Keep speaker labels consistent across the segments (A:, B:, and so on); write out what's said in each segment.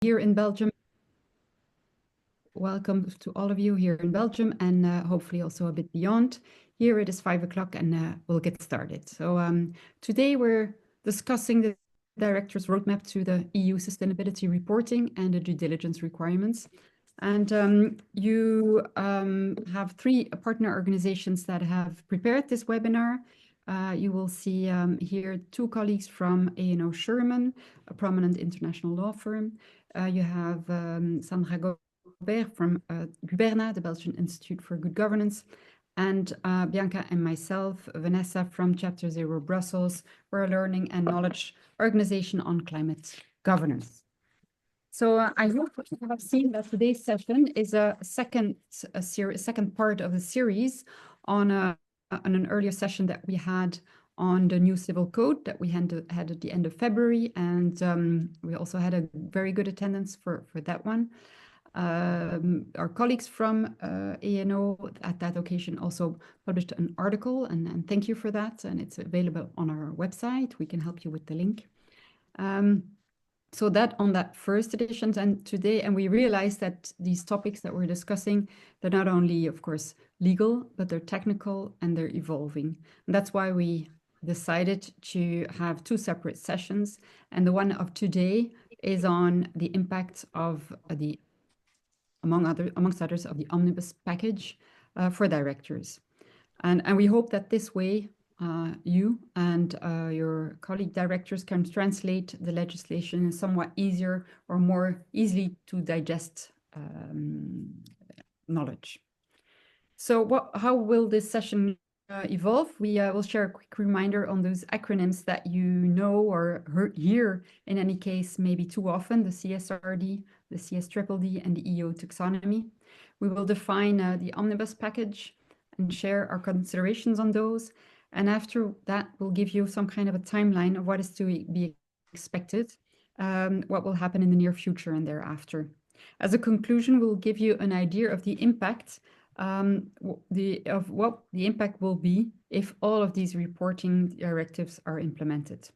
A: here in Belgium. Welcome to all of you here in Belgium and hopefully also a bit beyond. Here it is 5 o'clock and we'll get started. So today we're discussing the Director's Roadmap to the EU Sustainability Reporting and the due diligence requirements. And you have three partner organizations that have prepared this webinar. You will see here two colleagues from A&O Shearman, a prominent international law firm. You have Sandra Gobert from Guberna, the Belgian Institute for Good Governance, and Bianca and myself, Vanessa from Chapter Zero Brussels. We're a learning and knowledge organization on climate governance. So I hope you have seen that today's session is a second part of the series on an earlier session that we had on the new civil code that we had at the end of February. And we also had a very good attendance for that one. Our colleagues from A&O at that occasion also published an article, and thank you for that. And it's available on our website. We can help you with the link. So that on that first edition and today, and we realized that these topics that we're discussing, they're not only, of course, legal, but they're technical and they're evolving. And that's why we decided to have two separate sessions. And the one of today is on the impact of the, amongst others, of the omnibus package for directors. And we hope that this way, you and your colleague directors can translate the legislation in somewhat easier or more easily to digest knowledge. So how will this session evolve? We will share a quick reminder on those acronyms that you know or hear in any case maybe too often, the CSRD, the CSDDD, and the EU taxonomy. We will define the omnibus package and share our considerations on those. And after that, we'll give you some kind of a timeline of what is to be expected, what will happen in the near future and thereafter. As a conclusion, we'll give you an idea of the impact, of what the impact will be if all of these reporting directives are implemented.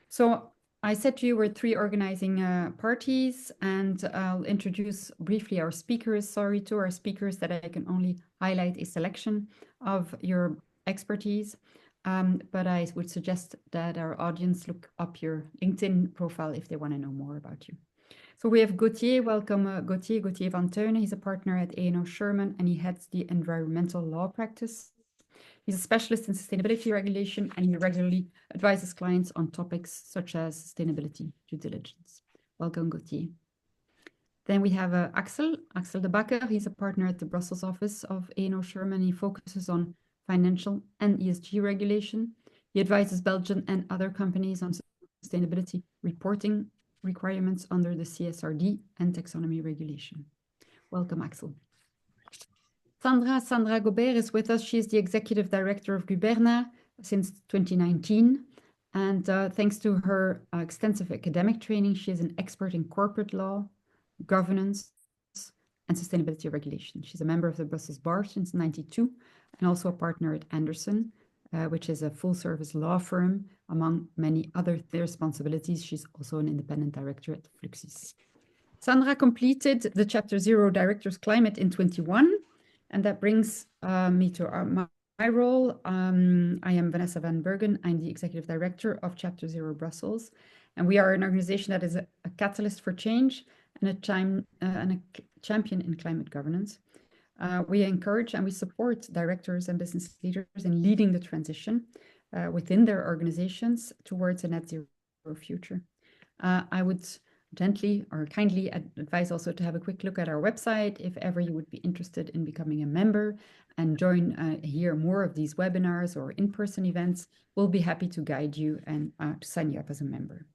A: So I said to you, we're three organizing parties, and I'll introduce briefly our speakers. Sorry to our speakers that I can only highlight a selection of your expertise, but I would suggest that our audience look up your LinkedIn profile if they want to know more about you. So we have Gauthier. Welcome, Gauthier Van Teunen. He's a partner at A&O Shearman, and he heads the environmental law practice. He's a specialist in sustainability regulation, and he regularly advises clients on topics such as sustainability due diligence. Welcome, Gauthier. Then we have Axel de Backer. He's a partner at the Brussels office of A&O Shearman. He focuses on financial and ESG regulation. He advises Belgian and other companies on sustainability reporting requirements under the CSRD and taxonomy regulation. Welcome, Axel. Sandra Gobert is with us. She is the executive director of Guberna since 2019. And thanks to her extensive academic training, she is an expert in corporate law, governance, and sustainability regulation. She's a member of the Brussels Bar since '92 and also a partner at Anderson, which is a full-service law firm. Among many other responsibilities, she's also an independent director at Fluxys. Sandra completed the Chapter Zero Director's Climate in 21, and that brings me to my role. I am Vanessa van Bergen. I'm the executive director of Chapter Zero Brussels, and we are an organization that is a catalyst for change and a champion in climate governance. We encourage and we support directors and business leaders in leading the transition within their organizations towards a net zero future. I would gently or kindly advise also to have a quick look at our website if ever you would be interested in becoming a member and hear more of these webinars or in-person events. We'll be happy to guide you and to sign you up as a member.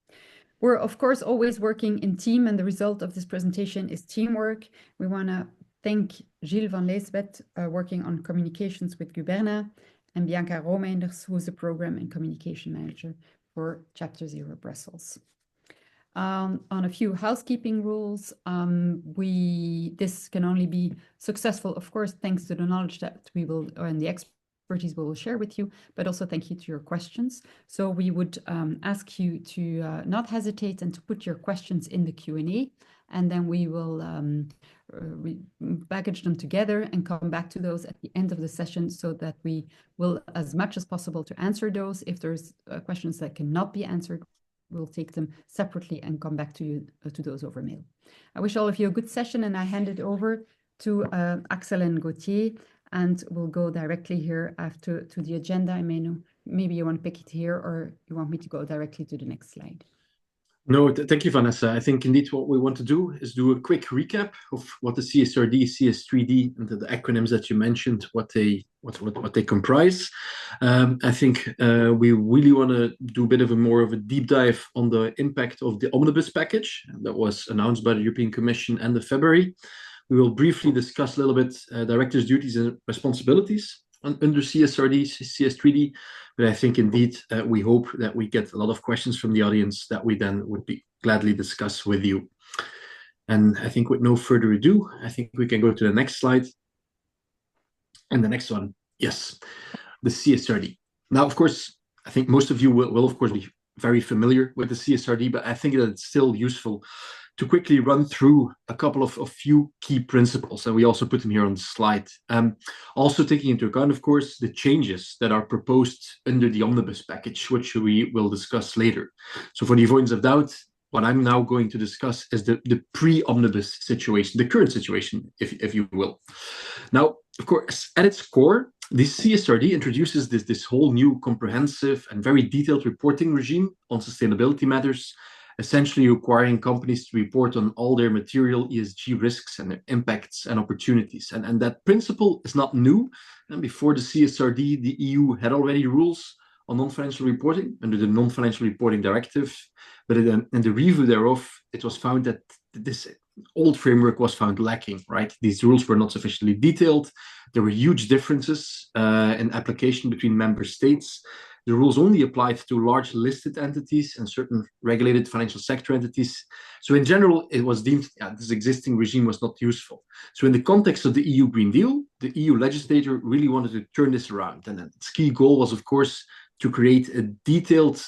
A: We're, of course, always working in team, and the result of this presentation is teamwork. We want to thank Gilles van Leesbeth, working on communications with Guberna, and Bianca Romeinders, who is the program and communication manager for Chapter Zero Brussels. On a few housekeeping rules, this can only be successful, of course, thanks to the knowledge that we will, and the expertise we will share with you, but also thank you to your questions. So we would ask you to not hesitate and to put your questions in the Q&A, and then we will package them together and come back to those at the end of the session so that we will, as much as possible, to answer those. If there's questions that cannot be answered, we'll take them separately and come back to you to those over mail. I wish all of you a good session, and I hand it over to Axel and Gauthier, and we'll go directly here after to the agenda. I may know, maybe you want to pick it here, or you want me to go directly to the next slide.
B: No, thank you, Vanessa. I think indeed what we want to do is do a quick recap of what the CSRD, CS3D, and the acronyms that you mentioned, what they comprise. I think we really want to do a bit of more of a deep dive on the impact of the omnibus package that was announced by the European Commission end of February. We will briefly discuss a little bit directors' duties and responsibilities under CSRD, CS3D, but I think indeed we hope that we get a lot of questions from the audience that we then would be gladly discuss with you. And I think with no further ado, I think we can go to the next slide. And the next one, yes, the CSRD. Now, of course, I think most of you will of course be very familiar with the CSRD, but I think that it's still useful to quickly run through a couple of few key principles, and we also put them here on the slide. Also taking into account, of course, the changes that are proposed under the omnibus package, which we will discuss later. So for the avoidance of doubt, what I'm now going to discuss is the pre-omnibus situation, the current situation, if you will. Now, of course, at its core, this CSRD introduces this whole new comprehensive and very detailed reporting regime on sustainability matters, essentially requiring companies to report on all their material ESG risks and their impacts and opportunities. And that principle is not new. And before the CSRD, the EU had already rules on non-financial reporting under the Non-Financial Reporting Directive. But in the review thereof, it was found that this old framework was found lacking, right? These rules were not sufficiently detailed. There were huge differences in application between member states. The rules only applied to large listed entities and certain regulated financial sector entities. So in general, it was deemed this existing regime was not useful. So in the context of the EU Green Deal, the EU legislator really wanted to turn this around. And its key goal was, of course, to create a detailed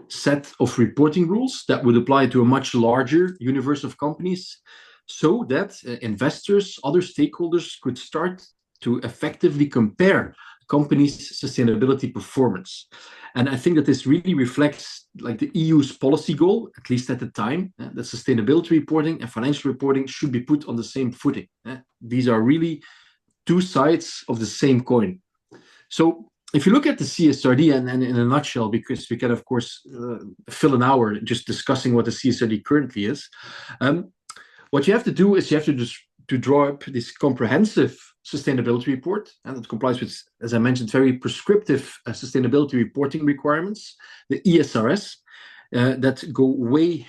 B: set of reporting rules that would apply to a much larger universe of companies, so that investors, other stakeholders could start to effectively compare companies' sustainability performance. And I think that this really reflects like the EU's policy goal, at least at the time, that sustainability reporting and financial reporting should be put on the same footing. These are really two sides of the same coin. So if you look at the CSRD and in a nutshell, because we can, of course, fill an hour just discussing what the CSRD currently is, what you have to do is you have to just to draw up this comprehensive sustainability report, and it complies with, as I mentioned, very prescriptive sustainability reporting requirements, the ESRS, that go way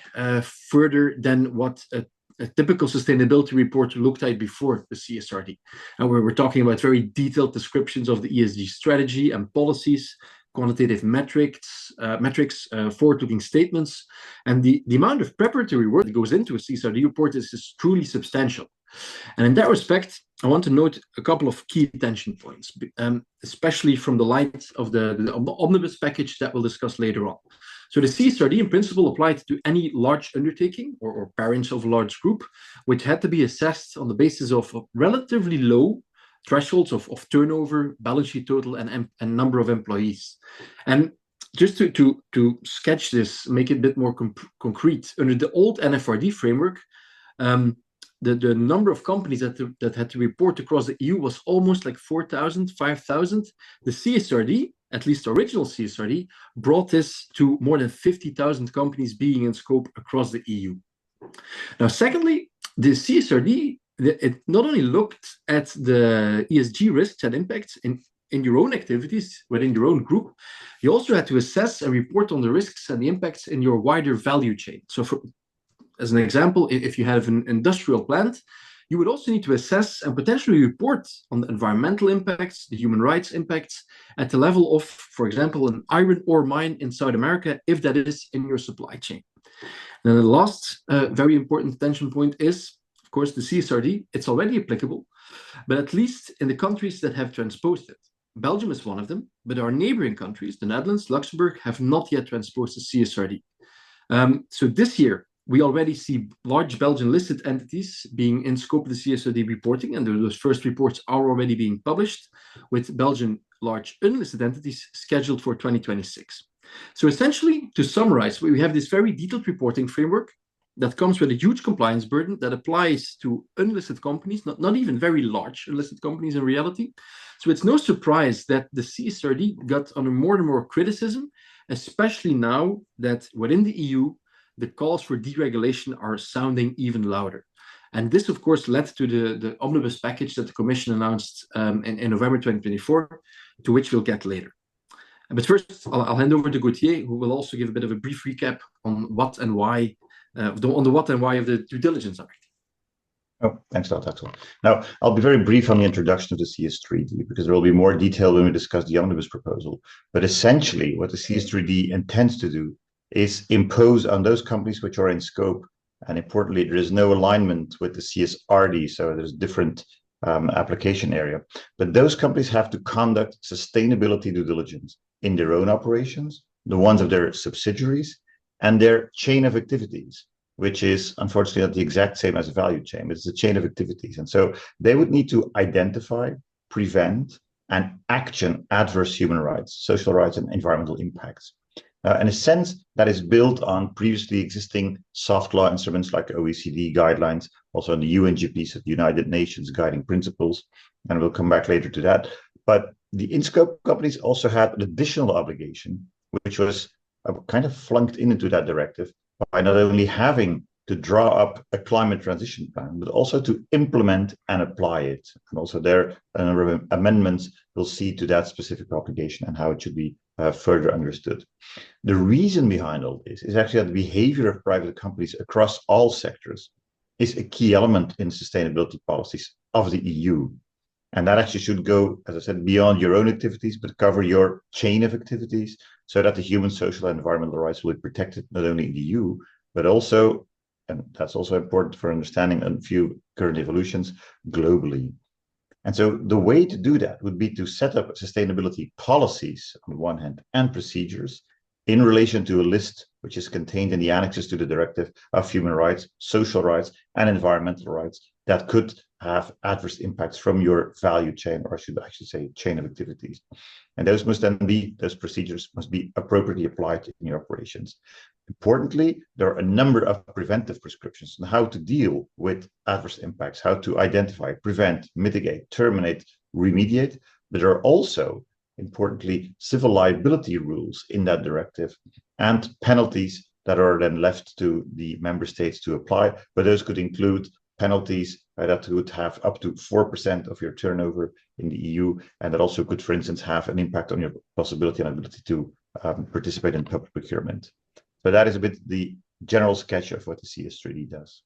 B: further than what a typical sustainability report looked at before the CSRD. And we're talking about very detailed descriptions of the ESG strategy and policies, quantitative metrics, forward-looking statements, and the amount of preparatory work that goes into a CSRD report is truly substantial. And in that respect, I want to note a couple of key attention points, especially from the light of the omnibus package that we'll discuss later on. So the CSRD in principle applied to any large undertaking or parents of a large group, which had to be assessed on the basis of relatively low thresholds of turnover, balance sheet total, and number of employees. And just to sketch this, make it a bit more concrete, under the old NFRD framework, the number of companies that had to report across the EU was almost like 4,000, 5,000. The CSRD, at least the original CSRD, brought this to more than 50,000 companies being in scope across the EU. Now, secondly, the CSRD, it not only looked at the ESG risks and impacts in your own activities within your own group, you also had to assess and report on the risks and the impacts in your wider value chain. So as an example, if you have an industrial plant, you would also need to assess and potentially report on the environmental impacts, the human rights impacts at the level of, for example, an iron ore mine in South America, if that is in your supply chain. And the last very important attention point is, of course, the CSRD. It's already applicable, but at least in the countries that have transposed it. Belgium is one of them, but our neighboring countries, the Netherlands, Luxembourg, have not yet transposed the CSRD. So this year, we already see large Belgian listed entities being in scope of the CSRD reporting, and those first reports are already being published, with Belgian large unlisted entities scheduled for 2026. So essentially, to summarize, we have this very detailed reporting framework that comes with a huge compliance burden that applies to unlisted companies, not even very large unlisted companies in reality. So it's no surprise that the CSRD got under more and more criticism, especially now that within the EU, the calls for deregulation are sounding even louder. And this, of course, led to the omnibus package that the Commission announced in November 2024, to which we'll get later. But first, I'll hand over to Gauthier, who will also give a bit of a brief recap on what and why, on the what and why of the due diligence directive.
C: Oh, thanks a lot, Axel. Now, I'll be very brief on the introduction of the CS3D, because there will be more detail when we discuss the omnibus proposal. But essentially, what the CS3D intends to do is impose on those companies which are in scope, and importantly, there is no alignment with the CSRD, so there's different application area. But those companies have to conduct sustainability due diligence in their own operations, the ones of their subsidiaries, and their chain of activities, which is unfortunately not the exact same as a value chain. It's a chain of activities. And so they would need to identify, prevent, and action adverse human rights, social rights, and environmental impacts. In a sense, that is built on previously existing soft law instruments like OECD guidelines, also on the UNGPs, the United Nations guiding principles, and we'll come back later to that. But the in-scope companies also had an additional obligation, which was kind of flunked into that directive, by not only having to draw up a climate transition plan, but also to implement and apply it. And also there, a number of amendments will see to that specific obligation and how it should be further understood. The reason behind all this is actually that the behavior of private companies across all sectors is a key element in sustainability policies of the EU. And that actually should go, as I said, beyond your own activities, but cover your chain of activities, so that the human, social, and environmental rights will be protected not only in the EU, but also, and that's also important for understanding a few current evolutions, globally. And so the way to do that would be to set up sustainability policies on the one hand and procedures in relation to a list which is contained in the annexes to the directive of human rights, social rights, and environmental rights that could have adverse impacts from your value chain, or I should actually say chain of activities. And those procedures must be appropriately applied in your operations. Importantly, there are a number of preventive prescriptions on how to deal with adverse impacts, how to identify, prevent, mitigate, terminate, remediate. There are also, importantly, civil liability rules in that directive and penalties that are then left to the member states to apply, but those could include penalties that would have up to 4% of your turnover in the EU, and that also could, for instance, have an impact on your possibility and ability to participate in public procurement. So that is a bit the general sketch of what the CS3D does.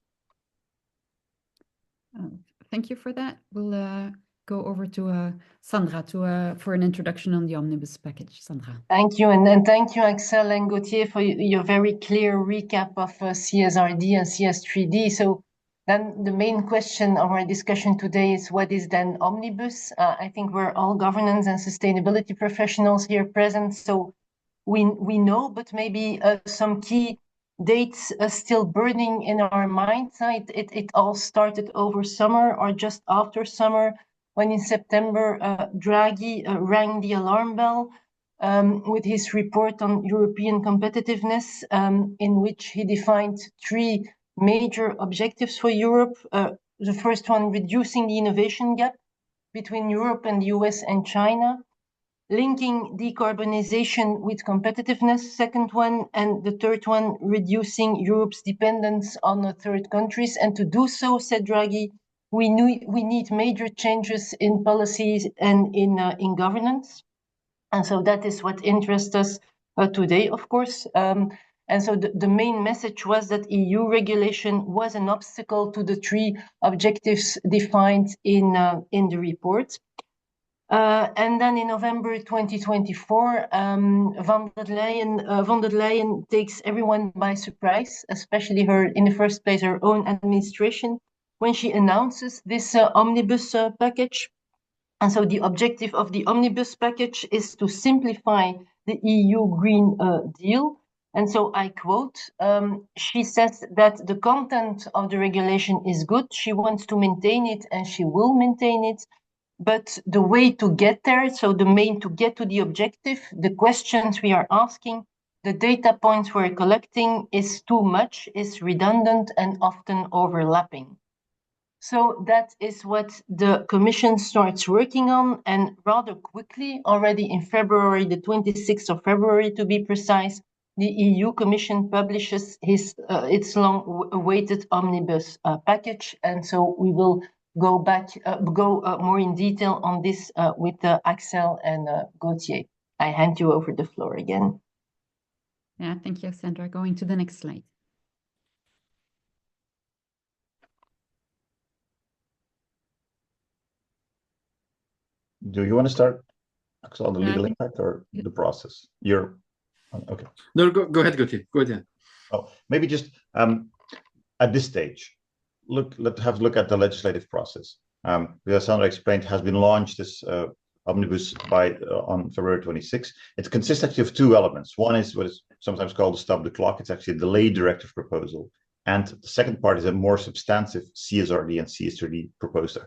A: Thank you for that. We'll go over to Sandra for an introduction on the omnibus package. Sandra.
D: Thank you, and thank you, Axel and Gauthier, for your very clear recap of CSRD and CS3D. So then the main question of our discussion today is, what is then omnibus? I think we're all governance and sustainability professionals here present, so we know, but maybe some key dates still burning in our minds. It all started over summer or just after summer, when in September, Draghi rang the alarm bell with his report on European competitiveness, in which he defined three major objectives for Europe. The first one, reducing the innovation gap between Europe and the US and China, linking decarbonization with competitiveness, second one, and the third one, reducing Europe's dependence on third countries. And to do so, said Draghi, we need major changes in policies and in governance. And so that is what interests us today, of course. And so the main message was that EU regulation was an obstacle to the three objectives defined in the report. And then in November 2024, von der Leyen takes everyone by surprise, especially in the first place, her own administration, when she announces this omnibus package. And so the objective of the omnibus package is to simplify the EU Green Deal. And so I quote, she says that the content of the regulation is good. She wants to maintain it and she will maintain it. But the way to get there, so to get to the objective, the questions we are asking, the data points we're collecting is too much, is redundant and often overlapping. So that is what the Commission starts working on, and rather quickly, already in February, the 26th of February to be precise, the EU Commission publishes its long-awaited omnibus package, and so we will go more in detail on this with Axel and Gauthier. I hand you over the floor again.
A: Yeah, thank you, Sandra. Going to the next slide.
C: Do you want to start, Axel, on the legal impact or the process? You're okay.
B: No, go ahead, Gauthier. Go ahead.
C: Oh, maybe just at this stage, let's have a look at the legislative process. As Sandra explained, has been launched this omnibus on February 26. It consists actually of two elements. One is what is sometimes called the stop the clock. It's actually a delayed directive proposal. And the second part is a more substantive CSRD and CS3D proposed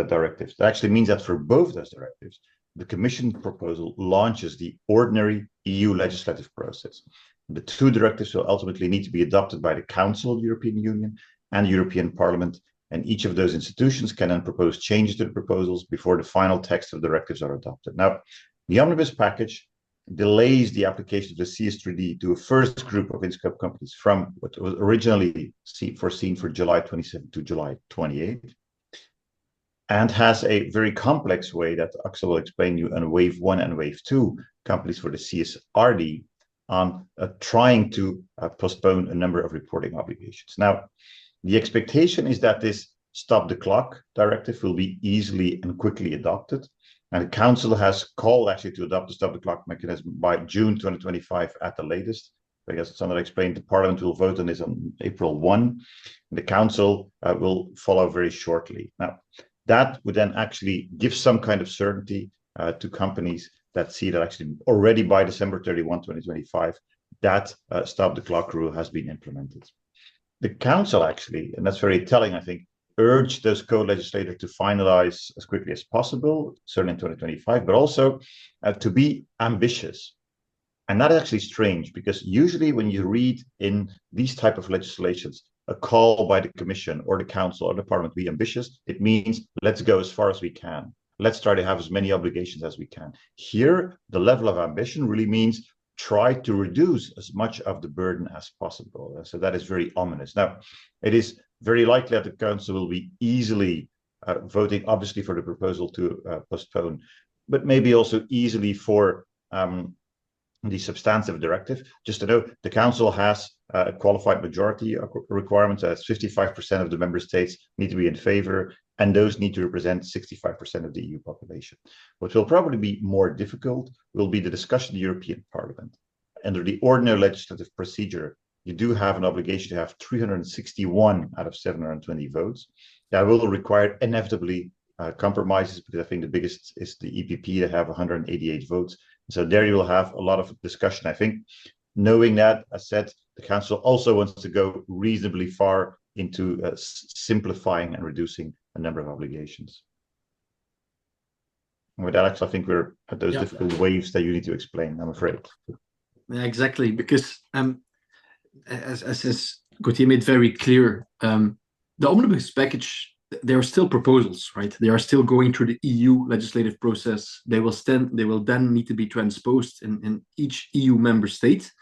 C: directives. That actually means that for both those directives, the Commission proposal launches the ordinary EU legislative process. The two directives will ultimately need to be adopted by the Council of the European Union and the European Parliament, and each of those institutions can then propose changes to the proposals before the final text of the directives are adopted. Now, the omnibus package delays the application of the CS3D to a first group of in-scope companies from what was originally foreseen for July 27 to July 28, and has a very complex way that Axel will explain you on wave 1 and wave 2 companies for the CSRD on trying to postpone a number of reporting obligations. Now, the expectation is that this stop the clock directive will be easily and quickly adopted. And the Council has called actually to adopt the stop the clock mechanism by June 2025 at the latest. As Sandra explained, the Parliament will vote on this on April 1. And the Council will follow very shortly. Now, that would then actually give some kind of certainty to companies that see that actually already by December 31, 2025, that stop the clock rule has been implemented. The Council actually, and that's very telling, I think, urged those co-legislators to finalize as quickly as possible, certainly in 2025, but also to be ambitious. And that is actually strange, because usually when you read in these type of legislations, a call by the Commission or the Council or the Parliament to be ambitious, it means let's go as far as we can. Let's try to have as many obligations as we can. Here, the level of ambition really means try to reduce as much of the burden as possible. So that is very ominous. Now, it is very likely that the Council will be easily voting, obviously, for the proposal to postpone, but maybe also easily for the substantive directive. Just to know, the Council has a qualified majority requirement, as 55% of the member states need to be in favor, and those need to represent 65% of the EU population. What will probably be more difficult will be the discussion in the European Parliament. Under the ordinary legislative procedure, you do have an obligation to have 361 out of 720 votes. That will require inevitably compromises, because I think the biggest is the EPP that have 188 votes. So there you will have a lot of discussion. I think, knowing that, as said, the Council also wants to go reasonably far into simplifying and reducing a number of obligations. And with that, actually, I think we're at those difficult waves that you need to explain, I'm afraid.
B: Yeah, exactly, because as Gauthier made very clear, the omnibus package, there are still proposals, right? They are still going through the EU legislative process. They will then need to be transposed in each EU member state,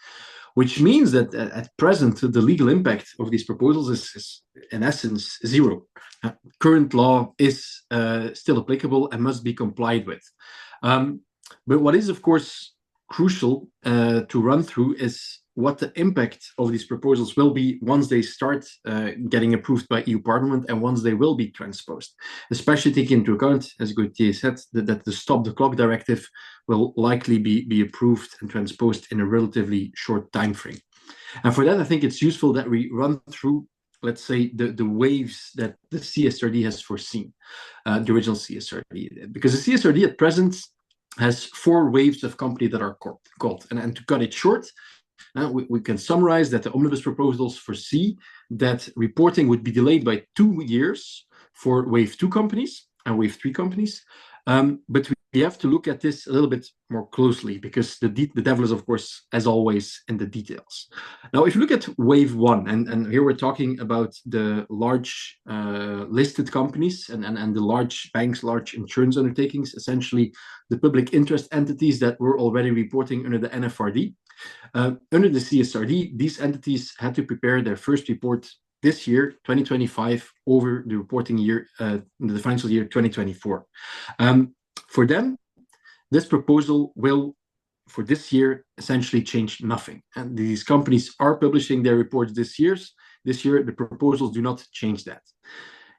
B: which means that at present, the legal impact of these proposals is in essence zero. Current law is still applicable and must be complied with. But what is, of course, crucial to run through is what the impact of these proposals will be once they start getting approved by EU Parliament and once they will be transposed, especially taking into account, as Gauthier said, that the Stop the Clock directive will likely be approved and transposed in a relatively short time frame. And for that, I think it's useful that we run through let's say, the waves that the CSRD has foreseen, the original CSRD. Because the CSRD at present has 4 waves of company that are called. And to cut it short, we can summarize that the omnibus proposals foresee that reporting would be delayed by 2 years for wave 2 companies and wave 3 companies. But we have to look at this a little bit more closely, because the devil is, of course, as always, in the details. Now, if you look at wave 1, and here we're talking about the large listed companies and the large banks, large insurance undertakings, essentially the public interest entities that were already reporting under the NFRD. Under the CSRD, these entities had to prepare their first report this year, 2025, over the reporting year, the financial year 2024. For them, this proposal will, for this year, essentially change nothing. And these companies are publishing their reports this year. The proposals do not change that.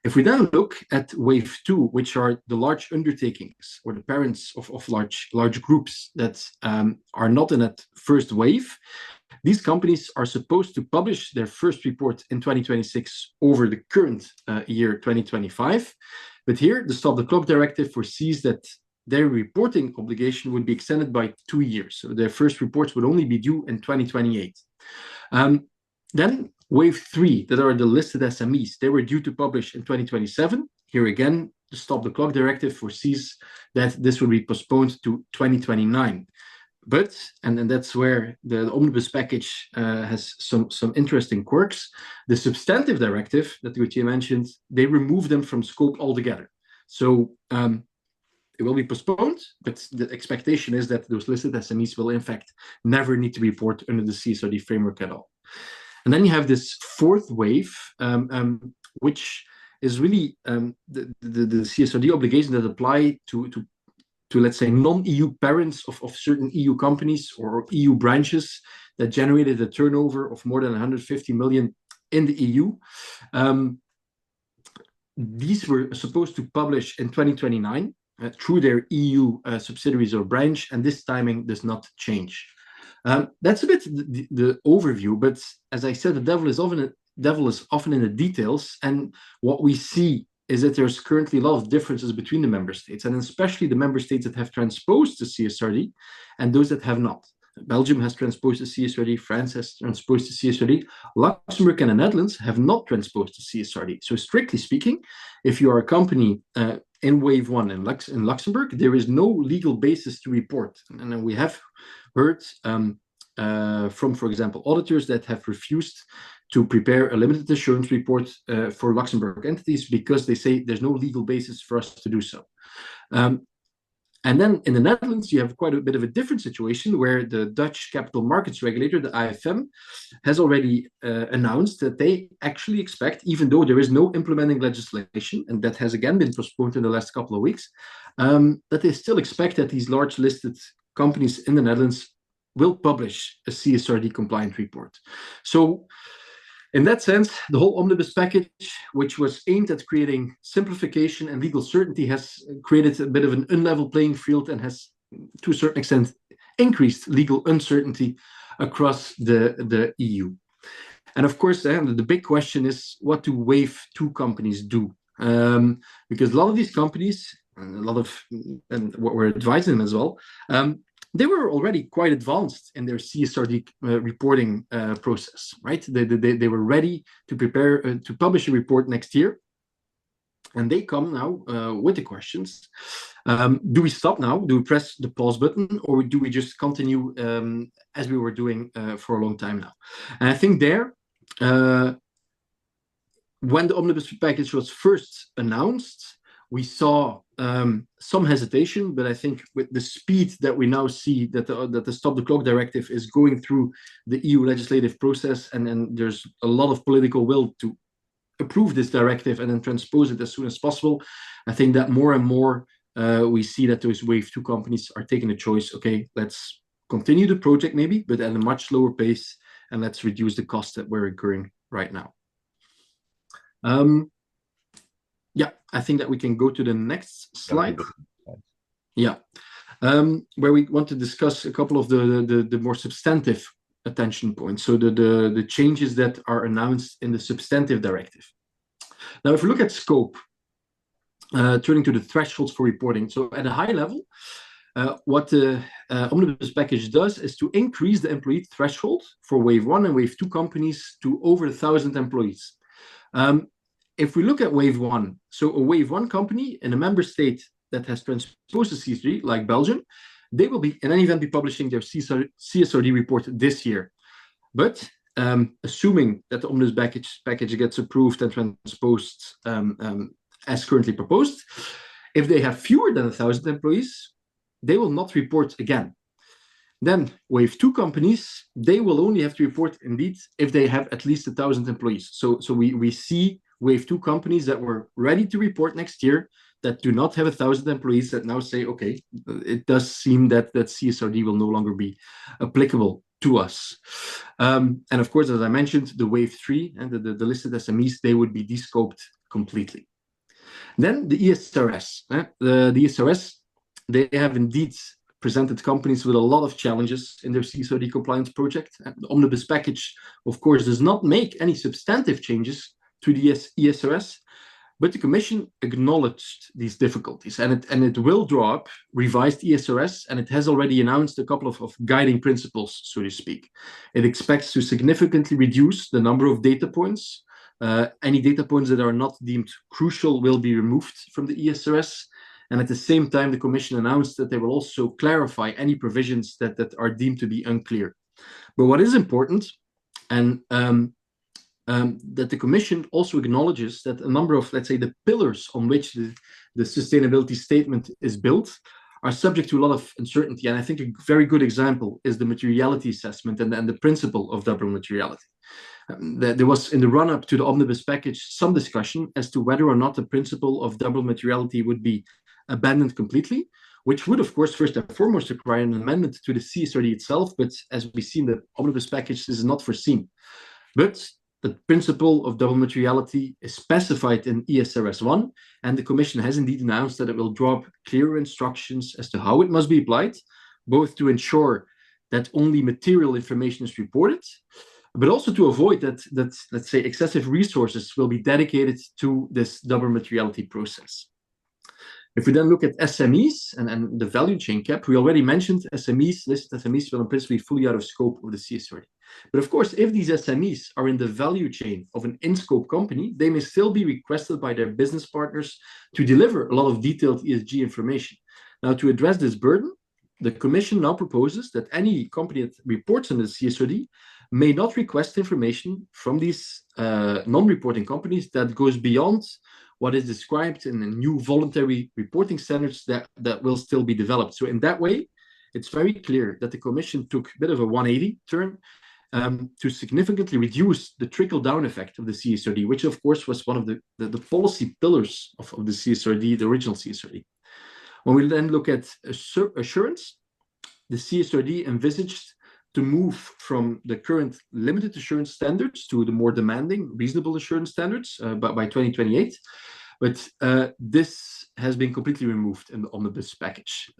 B: If we then look at wave 2, which are the large undertakings or the parents of large groups that are not in that first wave, these companies are supposed to publish their first report in 2026 over the current year 2025. But here, the Stop the Clock Directive foresees that their reporting obligation would be extended by 2 years. So their first reports would only be due in 2028. Then wave 3, that are the listed SMEs, they were due to publish in 2027. Here again, the Stop the Clock Directive foresees that this will be postponed to 2029. But, and then that's where the omnibus package has some interesting quirks. The substantive directive that Gauthier mentioned, they remove them from scope altogether. So it will be postponed, but the expectation is that those listed SMEs will in fact never need to report under the CSRD framework at all. And then you have this 4th wave, which is really the CSRD obligations that apply to let's say, non-EU parents of certain EU companies or EU branches that generated a turnover of more than 150 million in the EU. These were supposed to publish in 2029 through their EU subsidiaries or branch, and this timing does not change. That's a bit the overview, but as I said, the devil is often in the details, and what we see is that there's currently a lot of differences between the member states, and especially the member states that have transposed the CSRD and those that have not. Belgium has transposed the CSRD, France has transposed the CSRD, Luxembourg and the Netherlands have not transposed the CSRD. So strictly speaking, if you are a company in wave 1 in Luxembourg, there is no legal basis to report. And then we have heard from, for example, auditors that have refused to prepare a limited assurance report for Luxembourg entities because they say there's no legal basis for us to do so. And then in the Netherlands, you have quite a bit of a different situation where the Dutch capital markets regulator, the AFM, has already announced that they actually expect, even though there is no implementing legislation, and that has again been postponed in the last couple of weeks, that they still expect that these large listed companies in the Netherlands will publish a CSRD compliant report. So in that sense, the whole omnibus package, which was aimed at creating simplification and legal certainty, has created a bit of an unlevel playing field and has, to a certain extent, increased legal uncertainty across the EU. And of course, the big question is, what do wave 2 companies do? Because a lot of these companies, and what we're advising them as well, they were already quite advanced in their CSRD reporting process, right? They were ready to prepare to publish a report next year, and they come now with the questions: do we stop now? Do we press the pause button, or do we just continue as we were doing for a long time now? And I think there, when the omnibus package was first announced, we saw some hesitation, but I think with the speed that we now see that the Stop the Clock Directive is going through the EU legislative process, and then there's a lot of political will to approve this directive and then transpose it as soon as possible, I think that more and more we see that those wave 2 companies are taking the choice, okay, let's continue the project maybe, but at a much slower pace, and let's reduce the costs that we're incurring right now. Yeah, I think that we can go to the next slide. Yeah, where we want to discuss a couple of the more substantive attention points. So the changes that are announced in the substantive directive. Now, if we look at scope, turning to the thresholds for reporting. So at a high level, what the omnibus package does is to increase the employee threshold for wave 1 and wave 2 companies to over 1,000 employees. If we look at wave 1, so a wave 1 company in a member state that has transposed the CSRD, like Belgium, they will be in any event be publishing their CSRD report this year. But assuming that the omnibus package gets approved and transposed as currently proposed, if they have fewer than 1,000 employees, they will not report again. Then wave 2 companies, they will only have to report indeed if they have at least 1,000 employees. So we see wave 2 companies that were ready to report next year that do not have 1,000 employees that now say, okay, it does seem that CSRD will no longer be applicable to us. And of course, as I mentioned, the wave 3 and the listed SMEs, they would be descoped completely. Then the ESRS. The ESRS, they have indeed presented companies with a lot of challenges in their CSRD compliance project. And the omnibus package, of course, does not make any substantive changes to the ESRS, but the Commission acknowledged these difficulties, and it will draw up revised ESRS, and it has already announced a couple of guiding principles, so to speak. It expects to significantly reduce the number of data points. Any data points that are not deemed crucial will be removed from the ESRS. And at the same time, the Commission announced that they will also clarify any provisions that are deemed to be unclear. But what is important, and that the Commission also acknowledges that a number of, let's say, the pillars on which the sustainability statement is built are subject to a lot of uncertainty. And I think a very good example is the materiality assessment and the principle of double materiality. There was, in the run-up to the omnibus package, some discussion as to whether or not the principle of double materiality would be abandoned completely, which would, of course, first and foremost require an amendment to the CSRD itself. But as we see in the omnibus package, this is not foreseen. But the principle of double materiality is specified in ESRS 1, and the Commission has indeed announced that it will draw up clearer instructions as to how it must be applied, both to ensure that only material information is reported, but also to avoid that let's say, excessive resources will be dedicated to this double materiality process. If we then look at SMEs and the value chain cap, we already mentioned SMEs, listed SMEs will in principle be fully out of scope of the CSRD. But of course, if these SMEs are in the value chain of an in-scope company, they may still be requested by their business partners to deliver a lot of detailed ESG information. Now, to address this burden, the Commission now proposes that any company that reports on the CSRD may not request information from these non-reporting companies that goes beyond what is described in the new voluntary reporting standards that will still be developed. So in that way, it's very clear that the Commission took a bit of a 180 turn to significantly reduce the trickle-down effect of the CSRD, which of course was one of the policy pillars of the CSRD, the original CSRD. When we then look at assurance, the CSRD envisaged to move from the current limited assurance standards to the more demanding reasonable assurance standards by 2028. But this has been completely removed in the omnibus package.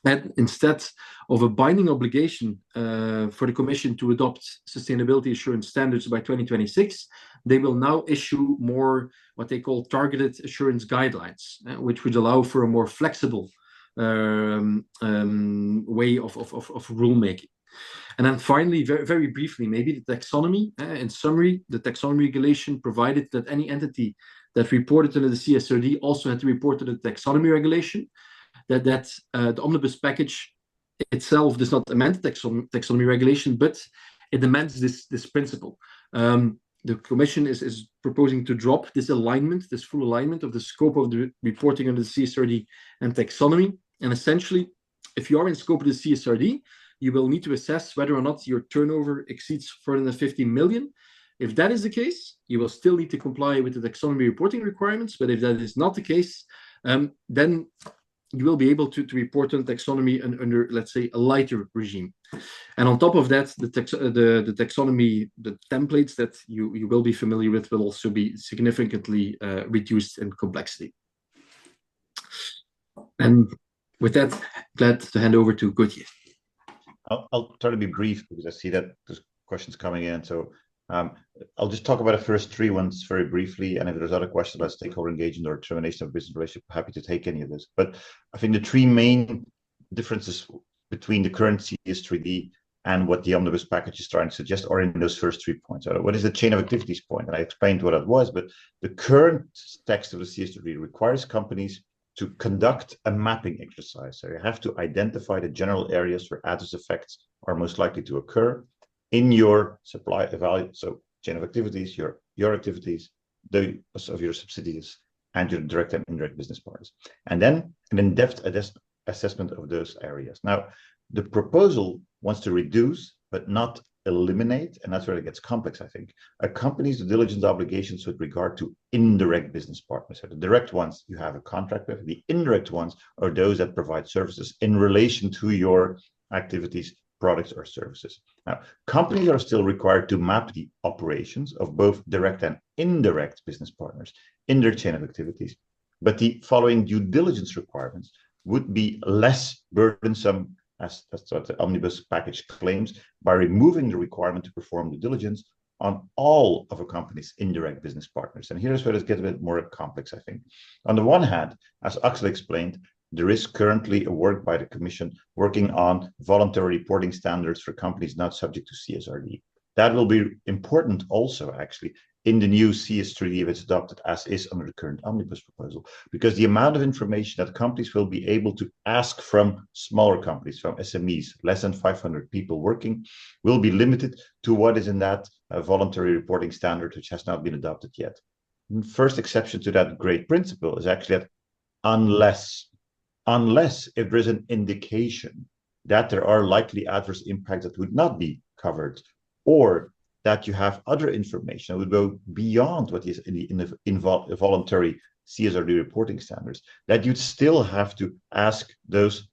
B: And instead of a binding obligation for the Commission to adopt sustainability assurance standards by 2026, they will now issue more what they call targeted assurance guidelines, which would allow for a more flexible way of rulemaking. And then finally, very, very briefly, maybe the taxonomy. In summary, the taxonomy regulation provided that any entity that reported under the CSRD also had to report to the taxonomy regulation. The omnibus package itself does not amend the taxonomy regulation, but it amends this principle. The Commission is proposing to drop this alignment, this full alignment of the scope of the reporting under the CSRD and taxonomy. And essentially, if you are in scope of the CSRD, you will need to assess whether or not your turnover exceeds 450 million. If that is the case, you will still need to comply with the taxonomy reporting requirements. But if that is not the case, then you will be able to report on taxonomy under, let's say, a lighter regime. And on top of that, the taxonomy, the templates that you will be familiar with will also be significantly reduced in complexity. And with that, glad to hand over to Gauthier.
C: I'll try to be brief because I see that there's questions coming in. So I'll just talk about the first three ones very briefly. And if there's other questions about stakeholder engagement or termination of business relationship, happy to take any of this. But I think the three main differences between the current CS3D and what the omnibus package is trying to suggest are in those first 3 points. What is the chain of activities point? And I explained what that was, but the current text of the CS3D requires companies to conduct a mapping exercise. So you have to identify the general areas where adverse effects are most likely to occur in your supply value, so chain of activities, your activities, those of your subsidiaries, and your direct and indirect business partners. And then an in-depth assessment of those areas. Now, the proposal wants to reduce, but not eliminate, and that's where it gets complex, I think, a company's due diligence obligations with regard to indirect business partners. So the direct ones you have a contract with, the indirect ones are those that provide services in relation to your activities, products, or services. Now, companies are still required to map the operations of both direct and indirect business partners in their chain of activities, but the following due diligence requirements would be less burdensome, as that's what the omnibus package claims, by removing the requirement to perform due diligence on all of a company's indirect business partners. And here's where it gets a bit more complex, I think. On the one hand, as Axel explained, there is currently a work by the Commission working on voluntary reporting standards for companies not subject to CSRD. That will be important also, actually, in the new CS3D if it's adopted as is under the current omnibus proposal, because the amount of information that companies will be able to ask from smaller companies, from SMEs, less than 500 people working, will be limited to what is in that voluntary reporting standard, which has not been adopted yet. The first exception to that great principle is actually that unless if there is an indication that there are likely adverse impacts that would not be covered, or that you have other information that would go beyond what is in the voluntary CSRD reporting standards, that you'd still have to ask those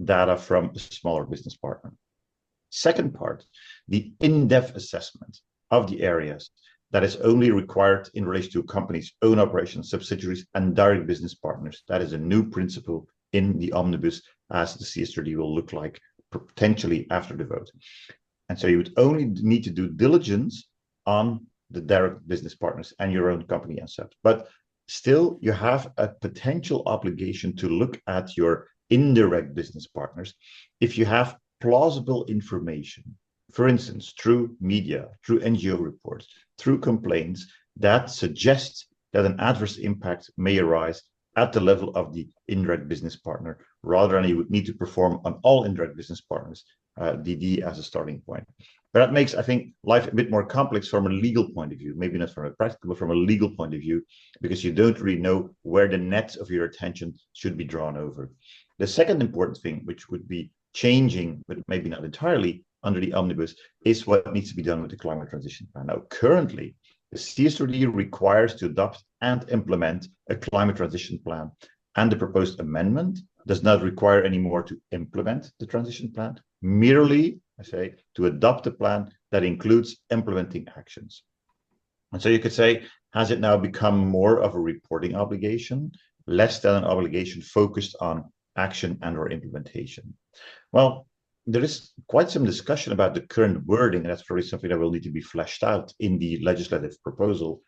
C: data from a smaller business partner. Second part, the in-depth assessment of the areas that is only required in relation to a company's own operations, subsidiaries, and direct business partners. That is a new principle in the omnibus as the CS3D will look like potentially after the vote. And so you would only need to do diligence on the direct business partners and your own company and such. But still, you have a potential obligation to look at your indirect business partners if you have plausible information, for instance, through media, through NGO reports, through complaints that suggest that an adverse impact may arise at the level of the indirect business partner, rather than you would need to perform on all indirect business partners, DD as a starting point. But that makes, I think, life a bit more complex from a legal point of view, maybe not from a practical, but from a legal point of view, because you don't really know where the net of your attention should be drawn over. The second important thing, which would be changing, but maybe not entirely under the omnibus, is what needs to be done with the climate transition plan. Now, currently, the CS3D requires to adopt and implement a climate transition plan, and the proposed amendment does not require anymore to implement the transition plan, merely, I say, to adopt a plan that includes implementing actions. And so you could say, has it now become more of a reporting obligation, less than an obligation focused on action and or implementation? Well, there is quite some discussion about the current wording, and that's probably something that will need to be fleshed out in the legislative proposal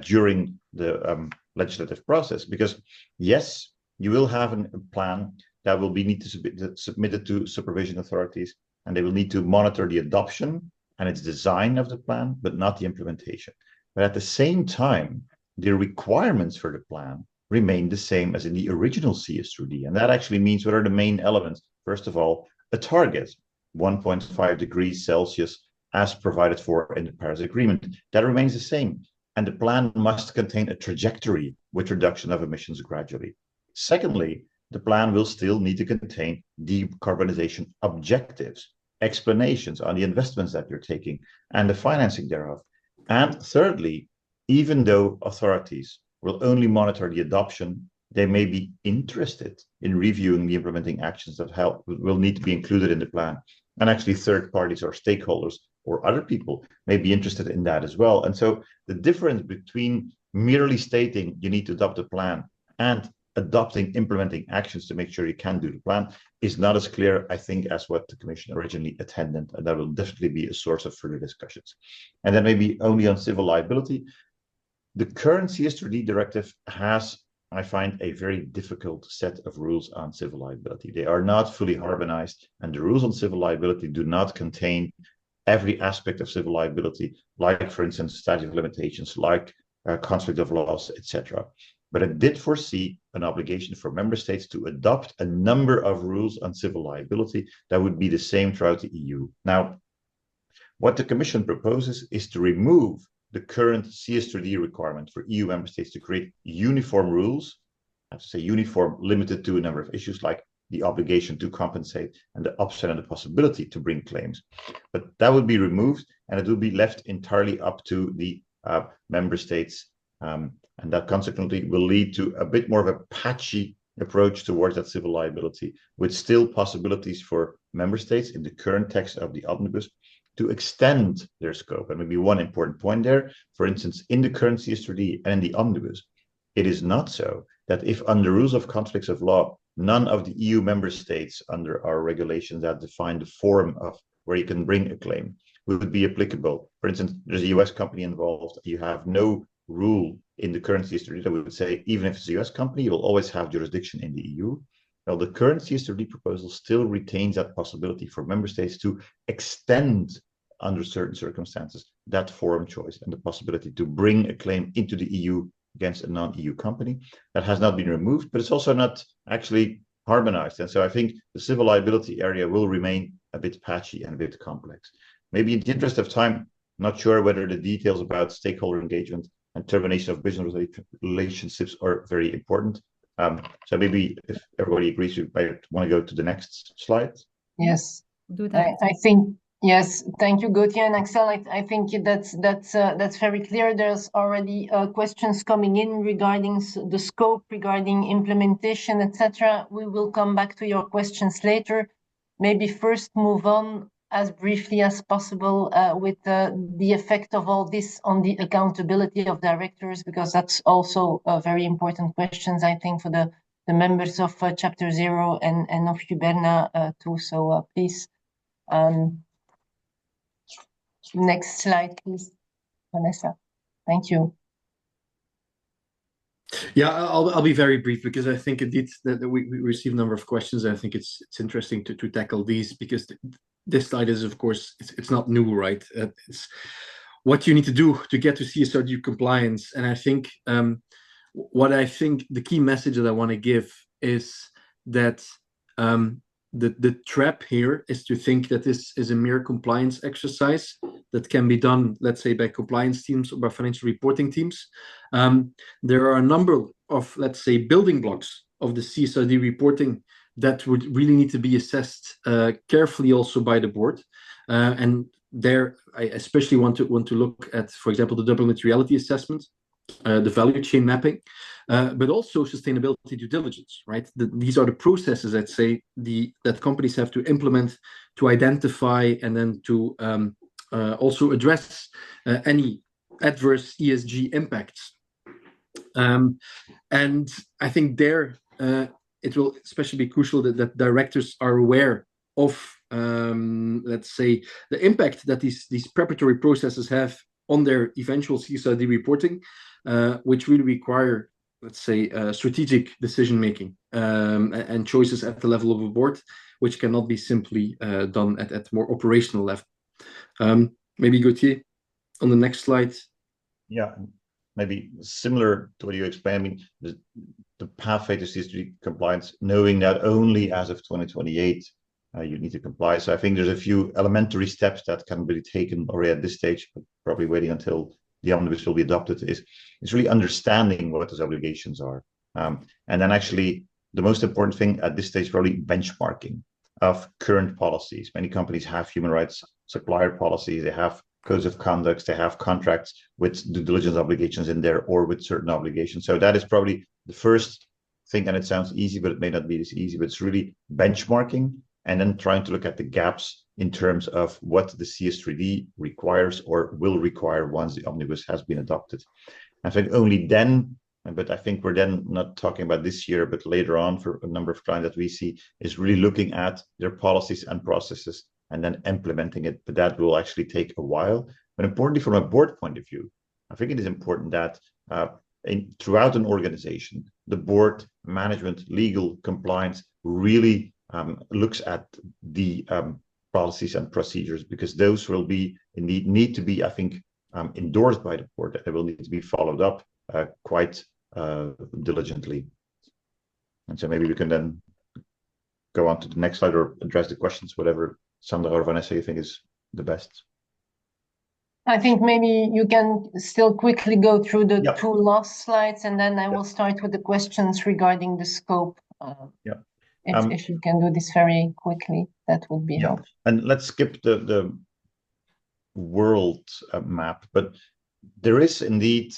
C: during the legislative process. Because yes, you will have a plan that will need to be submitted to supervision authorities, and they will need to monitor the adoption and its design of the plan, but not the implementation. But at the same time, the requirements for the plan remain the same as in the original CS3D. And that actually means what are the main elements? First of all, a target, 1.5 degrees Celsius, as provided for in the Paris Agreement. That remains the same. And the plan must contain a trajectory with reduction of emissions gradually. Secondly, the plan will still need to contain decarbonization objectives, explanations on the investments that you're taking, and the financing thereof. And thirdly, even though authorities will only monitor the adoption, they may be interested in reviewing the implementing actions that will need to be included in the plan. And actually third parties or stakeholders or other people may be interested in that as well. And so the difference between merely stating you need to adopt a plan and adopting, implementing actions to make sure you can do the plan is not as clear, I think, as what the Commission originally intended, and that will definitely be a source of further discussions. And then maybe only on civil liability, the current CS3D directive has, I find, a very difficult set of rules on civil liability. They are not fully harmonized, and the rules on civil liability do not contain every aspect of civil liability, like, for instance, statute of limitations, like conflict of laws, etc. But it did foresee an obligation for member states to adopt a number of rules on civil liability that would be the same throughout the EU. Now, what the Commission proposes is to remove the current CS3D requirement for EU member states to create uniform rules. I have to say uniform, limited to a number of issues like the obligation to compensate and the option and the possibility to bring claims. But that would be removed, and it will be left entirely up to the member states. And that consequently will lead to a bit more of a patchy approach towards that civil liability, with still possibilities for member states in the current text of the omnibus to extend their scope. And maybe one important point there, for instance, in the current CS3D and in the omnibus, it is not so that if under rules of conflicts of law, none of the EU member states under our regulations that define the forum of where you can bring a claim would be applicable. For instance, there's a US company involved, you have no rule in the current CS3D that would say, even if it's a US company, you will always have jurisdiction in the EU. Well, the current CS3D proposal still retains that possibility for member states to extend, under certain circumstances, that forum choice and the possibility to bring a claim into the EU against a non-EU company. That has not been removed, but it's also not actually harmonized. And so I think the civil liability area will remain a bit patchy and a bit complex. Maybe in the interest of time, I'm not sure whether the details about stakeholder engagement and termination of business relationships are very important. So maybe if everybody agrees, we might want to go to the next slide.
D: Yes,
A: Do that.
D: I think, yes, thank you, Gauthier and Axel. I think that's very clear. There's already questions coming in regarding the scope, regarding implementation, etc. We will come back to your questions later. Maybe first move on as briefly as possible with the effect of all this on the accountability of directors, because that's also a very important questions, I think, for the members of Chapter 0 and of Guberna too. So please, next slide, please, Vanessa. Thank you.
B: Yeah, I'll be very brief, because I think indeed that we received a number of questions. I think it's interesting to tackle these, because this slide is, of course, it's not new, right? It's what you need to do to get to CSRD compliance. And I think what I think the key message that I want to give is that the trap here is to think that this is a mere compliance exercise that can be done, let's say, by compliance teams or by financial reporting teams. There are a number of, let's say, building blocks of the CSRD reporting that would really need to be assessed carefully also by the board. And there, I especially want to look at, for example, the double materiality assessment, the value chain mapping, but also sustainability due diligence, right? These are the processes that say that companies have to implement to identify and then to also address any adverse ESG impacts. And I think there it will especially be crucial that directors are aware of, let's say, the impact that these preparatory processes have on their eventual CSRD reporting, which will require, let's say, strategic decision-making and choices at the level of a board, which cannot be simply done at more operational level. Maybe Gauthier, on the next slide.
C: Yeah, maybe similar to what you explained. I mean, the pathway to CSRD compliance, knowing that only as of 2028 you need to comply. So I think there's a few elementary steps that can be taken already at this stage, but probably waiting until the omnibus will be adopted, is really understanding what those obligations are. And then actually the most important thing at this stage, probably benchmarking of current policies. Many companies have human rights supplier policies, they have codes of conduct, they have contracts with due diligence obligations in there or with certain obligations. So that is probably the first thing, and it sounds easy, but it may not be this easy, but it's really benchmarking and then trying to look at the gaps in terms of what the CS3D requires or will require once the omnibus has been adopted. I think only then But I think we're then not talking about this year, but later on for a number of clients that we see is really looking at their policies and processes and then implementing it. But that will actually take a while. But importantly, from a board point of view, I think it is important that throughout an organization, the board, management, legal, compliance really looks at the policies and procedures, because those will be indeed need to be, I think, endorsed by the board. They will need to be followed up quite diligently. And so maybe we can then go on to the next slide or address the questions, whatever Sandra or Vanessa you think is the best.
D: I think maybe you can still quickly go through the two last slides, and then I will start with the questions regarding the scope. If you can do this very quickly, that would be helpful.
C: And let's skip the world map, but there is indeed,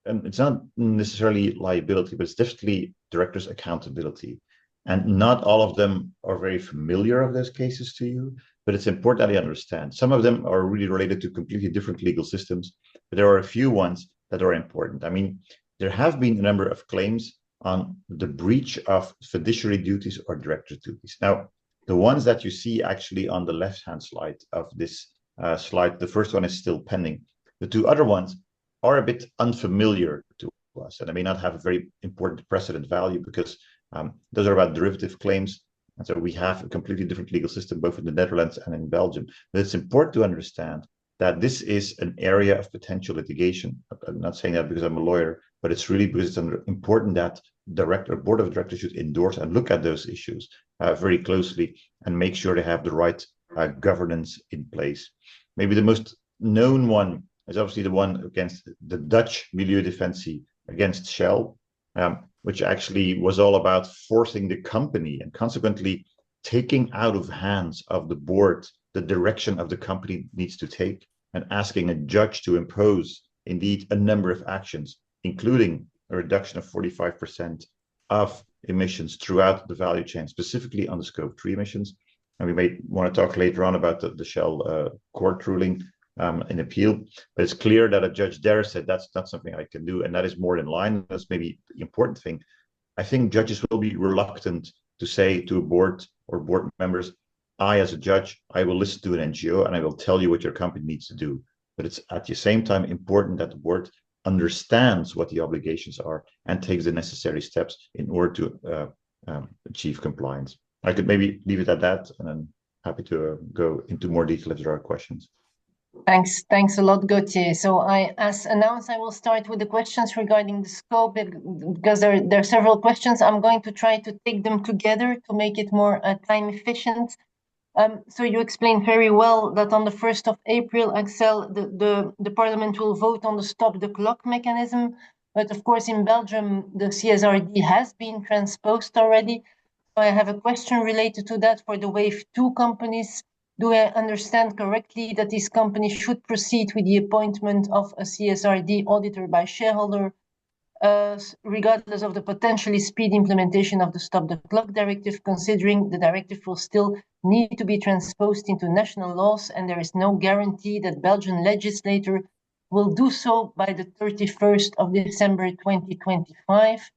C: and it's not necessarily liability, but it's definitely directors' accountability. And not all of them are very familiar of those cases to you, but it's important that you understand. Some of them are really related to completely different legal systems, but there are a few ones that are important. I mean, there have been a number of claims on the breach of fiduciary duties or director's duties. Now, the ones that you see actually on the left-hand side of this slide, the first one is still pending. The two other ones are a bit unfamiliar to us, and they may not have a very important precedent value because those are about derivative claims. And so we have a completely different legal system, both in the Netherlands and in Belgium. But it's important to understand that this is an area of potential litigation. I'm not saying that because I'm a lawyer, but it's really because it's important that board of directors should endorse and look at those issues very closely and make sure they have the right governance in place. Maybe the most known one is obviously the one against the Dutch Milieudefensie against Shell, which actually was all about forcing the company and consequently taking out of hands of the board the direction of the company needs to take, and asking a judge to impose indeed a number of actions, including a reduction of 45% of emissions throughout the value chain, specifically on the scope 3 emissions. And we may want to talk later on about the Shell court ruling in appeal, but it's clear that a judge there said that's not something I can do, and that is more in line. That's maybe the important thing. I think judges will be reluctant to say to a board or board members, I, as a judge, I will listen to an NGO and I will tell you what your company needs to do. But it's at the same time important that the board understands what the obligations are and takes the necessary steps in order to achieve compliance. I could maybe leave it at that, and I'm happy to go into more detail if there are questions.
D: Thanks a lot, Gauthier. So as announced, I will start with the questions regarding the scope, because there are several questions. I'm going to try to take them together to make it more time efficient. So you explained very well that on the 1st of April, Axel, the Parliament will vote on the stop the clock mechanism. But of course, in Belgium, the CSRD has been transposed already. So I have a question related to that for the Wave 2 companies. Do I understand correctly that these companies should proceed with the appointment of a CSRD auditor by shareholder, regardless of the potentially speedy implementation of the Stop the Clock directive, considering the directive will still need to be transposed into national laws, and there is no guarantee that Belgian legislator will do so by the 31st of December 2025.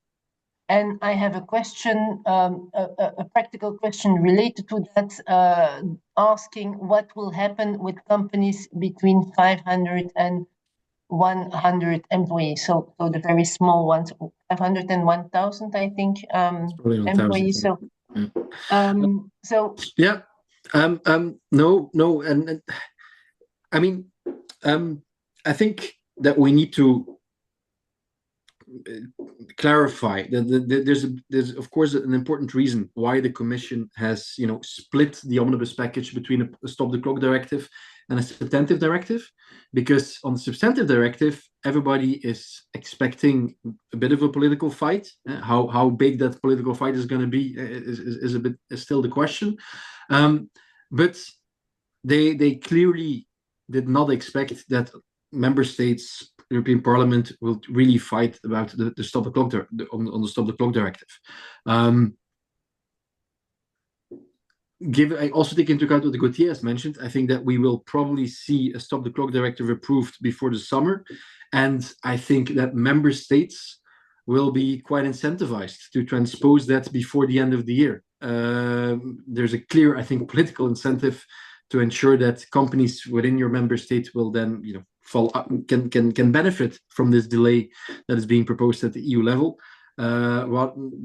D: And I have a question, a practical question related to that, asking what will happen with companies between 500 and 100 employees. So the very small ones, 500 and 1,000, I think, employees. So,
B: no, and I mean, I think that we need to clarify that there's of course an important reason why the Commission has split the omnibus package between a Stop the Clock directive and a substantive directive, because on the substantive directive everybody is expecting a bit of a political fight. How big that political fight is going to be is still the question, but they clearly did not expect that member states, European Parliament, will really fight about the Stop the Clock on the Stop the Clock directive. I also take into account what Gauthier has mentioned. I think that we will probably see a Stop the Clock directive approved before the summer, and I think that member states will be quite incentivized to transpose that before the end of the year. There's a clear, I think, political incentive to ensure that companies within your member state will then, fall up, can benefit from this delay that is being proposed at the EU level.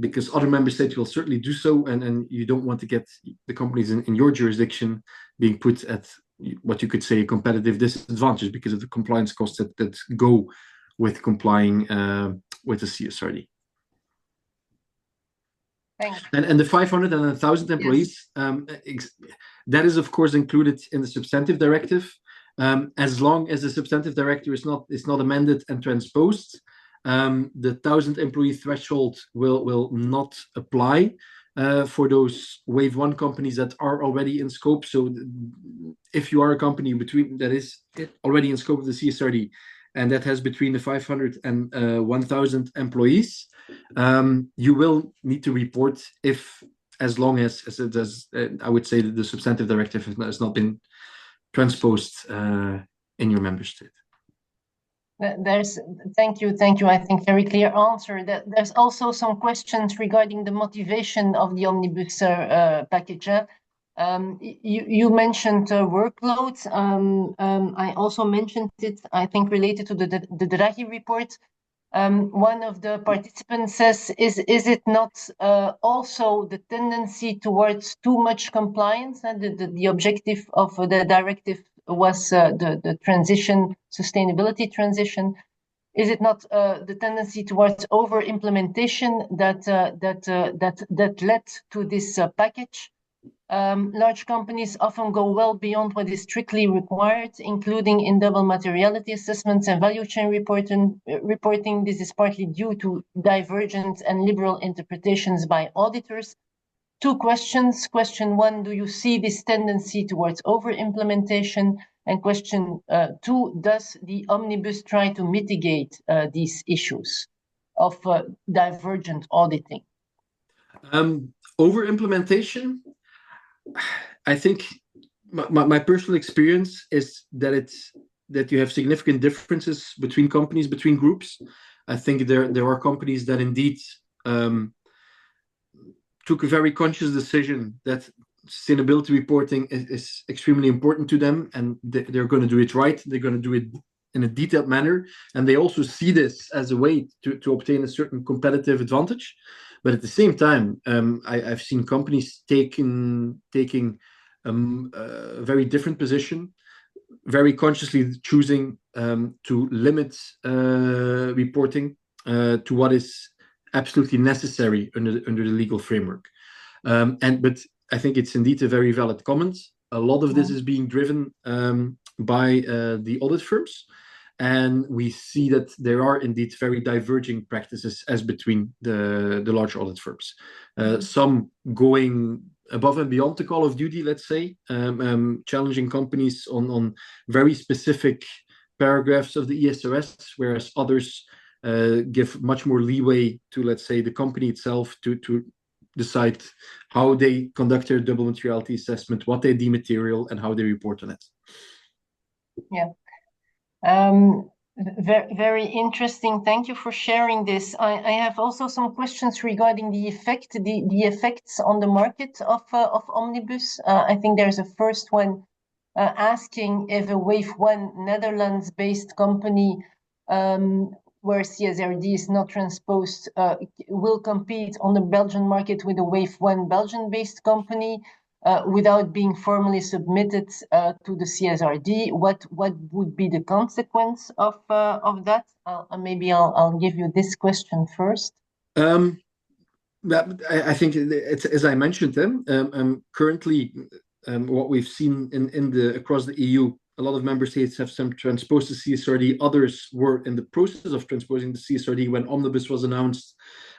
B: Because other member states will certainly do so, and you don't want to get the companies in your jurisdiction being put at what you could say a competitive disadvantage because of the compliance costs that go with complying with the CSRD.
D: Thanks.
B: And the 500 and 1,000 employees, that is of course included in the substantive directive. As long as the substantive directive is not amended and transposed, the 1,000 employee threshold will not apply for those wave one companies that are already in scope. So if you are a company that is already in scope of the CSRD and that has between the 500 and 1,000 employees, you will need to report as long as it does, I would say that the substantive directive has not been transposed in your member state.
D: Thank you. I think very clear answer. There's also some questions regarding the motivation of the omnibus package. You mentioned workloads. I also mentioned it, I think, related to the Draghi report. One of the participants says, is it not also the tendency towards too much compliance? And the objective of the directive was the transition, sustainability transition. Is it not the tendency towards over implementation that led to this package? Large companies often go well beyond what is strictly required, including in double materiality assessments and value chain reporting. This is partly due to divergent and liberal interpretations by auditors. Two questions. Question one, do you see this tendency towards over-implementation? And question two, does the omnibus try to mitigate these issues of divergent auditing?
B: Over-implementation, I think my personal experience is that you have significant differences between companies, between groups. I think there are companies that indeed took a very conscious decision that sustainability reporting is extremely important to them, and they're going to do it right. They're going to do it in a detailed manner, and they also see this as a way to obtain a certain competitive advantage. But at the same time, I've seen companies taking a very different position, very consciously choosing to limit reporting to what is absolutely necessary under the legal framework. But I think it's indeed a very valid comment. A lot of this is being driven by the audit firms. And we see that there are indeed very diverging practices as between the large audit firms. Some going above and beyond the call of duty, let's say, challenging companies on very specific paragraphs of the ESRS, whereas others give much more leeway to, let's say, the company itself to decide how they conduct their double materiality assessment, what they dematerial, and how they report on it.
D: Yeah. Very interesting. Thank you for sharing this. I have also some questions regarding the effects on the market of omnibus. I think there's a first one asking if a wave one Netherlands-based company where CSRD is not transposed will compete on the Belgian market with a wave one Belgian-based company. Without being formally submitted to the CSRD, what would be the consequence of that? Maybe I'll give you this question first.
B: I think it's, as I mentioned, currently what we've seen across the EU, a lot of member states have transposed the CSRD. Others were in the process of transposing the CSRD when Omnibus was announced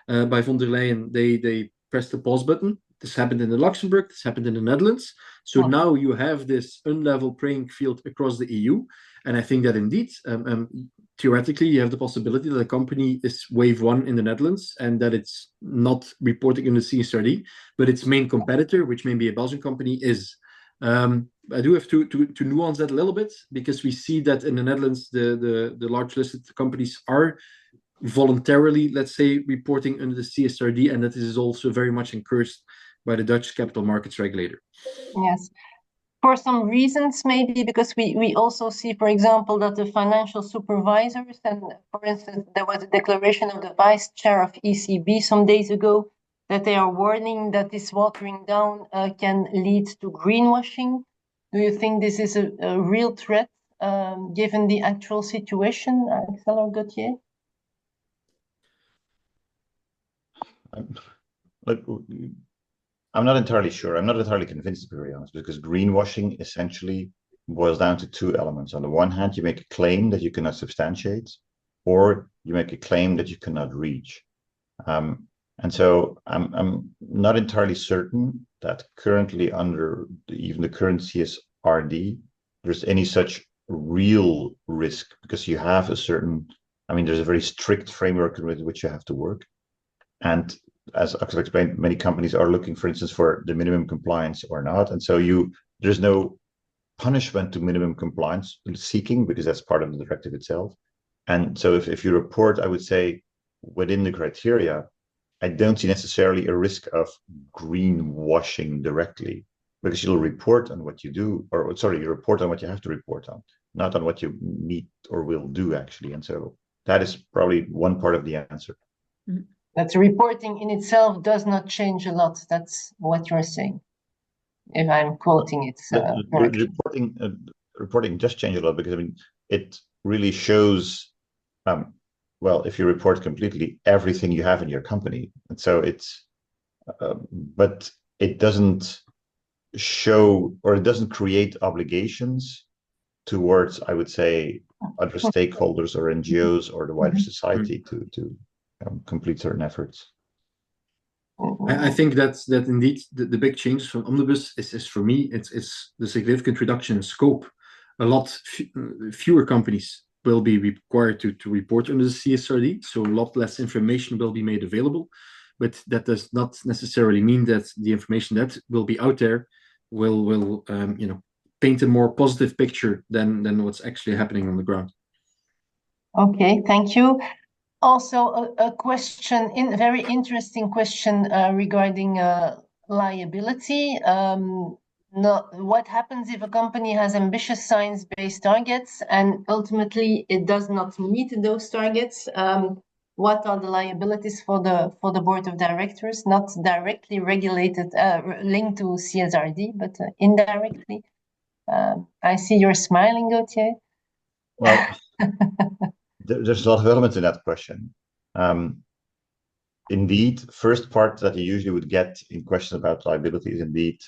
B: by von der Leyen. They pressed the pause button. This happened in Luxembourg, this happened in the Netherlands. So now you have this unlevel playing field across the EU. And I think that indeed, theoretically, you have the possibility that a company is wave one in the Netherlands and that it's not reporting in the CSRD, but its main competitor, which may be a Belgian company, is. I do have to nuance that a little bit, because we see that in the Netherlands, the large listed companies are voluntarily, let's say, reporting under the CSRD, and that this is also very much encouraged by the Dutch capital markets regulator.
D: Yes. For some reasons, maybe because we also see, for example, that the financial supervisors, and for instance, there was a declaration of the vice chair of ECB some days ago that they are warning that this watering down can lead to greenwashing. Do you think this is a real threat given the actual situation, Axel or Gauthier?
C: I'm not entirely sure. I'm not entirely convinced, to be very honest, because greenwashing essentially boils down to two elements. On the one hand, you make a claim that you cannot substantiate, or you make a claim that you cannot reach. And so I'm not entirely certain that currently under even the current CSRD, there's any such real risk, because you have a certain, I mean, there's a very strict framework with which you have to work. And as Axel explained, many companies are looking, for instance, for the minimum compliance or not. And so there's no punishment to minimum compliance seeking, because that's part of the directive itself. And so if you report, I would say, within the criteria, I don't see necessarily a risk of greenwashing directly, because you'll report on what you do, or sorry, you report on what you have to report on, not on what you need or will do, actually. And so that is probably one part of the answer.
D: Mm-hmm. That reporting in itself does not change a lot. That's what you're saying, if I'm quoting it.
C: Reporting does change a lot, because I mean, it really shows, well, if you report completely everything you have in your company, and so it's, but it doesn't show, or it doesn't create obligations towards, I would say, other stakeholders or NGOs or the wider society to complete certain efforts.
B: I think that indeed the big change from Omnibus is for me, it's the significant reduction in scope. A lot fewer companies will be required to report under the CSRD, so a lot less information will be made available. But that does not necessarily mean that the information that will be out there will paint a more positive picture than what's actually happening on the ground.
D: Okay, thank you. Also, a question, very interesting question regarding liability. What happens if a company has ambitious science-based targets and ultimately it does not meet those targets? What are the liabilities for the board of directors? Not directly regulated, linked to CSRD, but indirectly. I see you're smiling, Gauthier.
C: Well, there's a lot of elements in that question. Indeed, first part that you usually would get in questions about liability is indeed,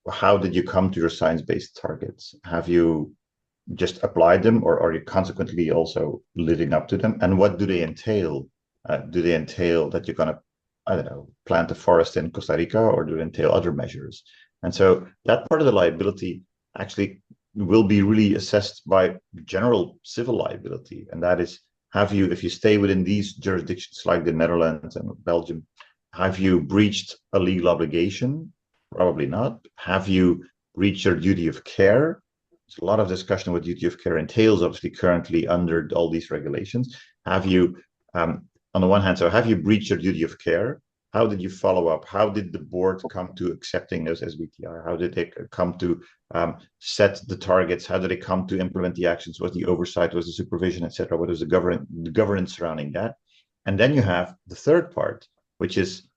C: how did you come to your science-based targets? Have you just applied them, or are you consequently also living up to them? And what do they entail? Do they entail that you're going to, I don't know, plant a forest in Costa Rica, or do they entail other measures? And so that part of the liability actually will be really assessed by general civil liability. And that is, if you stay within these jurisdictions like the Netherlands and Belgium, have you breached a legal obligation? Probably not. Have you breached your duty of care? There's a lot of discussion what duty of care entails, obviously, currently under all these regulations. Have you, on the one hand, so have you breached your duty of care? How did you follow up? How did the board come to accepting those SBTR? How did they come to set the targets? How did they come to implement the actions? Was the oversight, was the supervision, etc.? What was the governance surrounding that? And then you have the third part, which is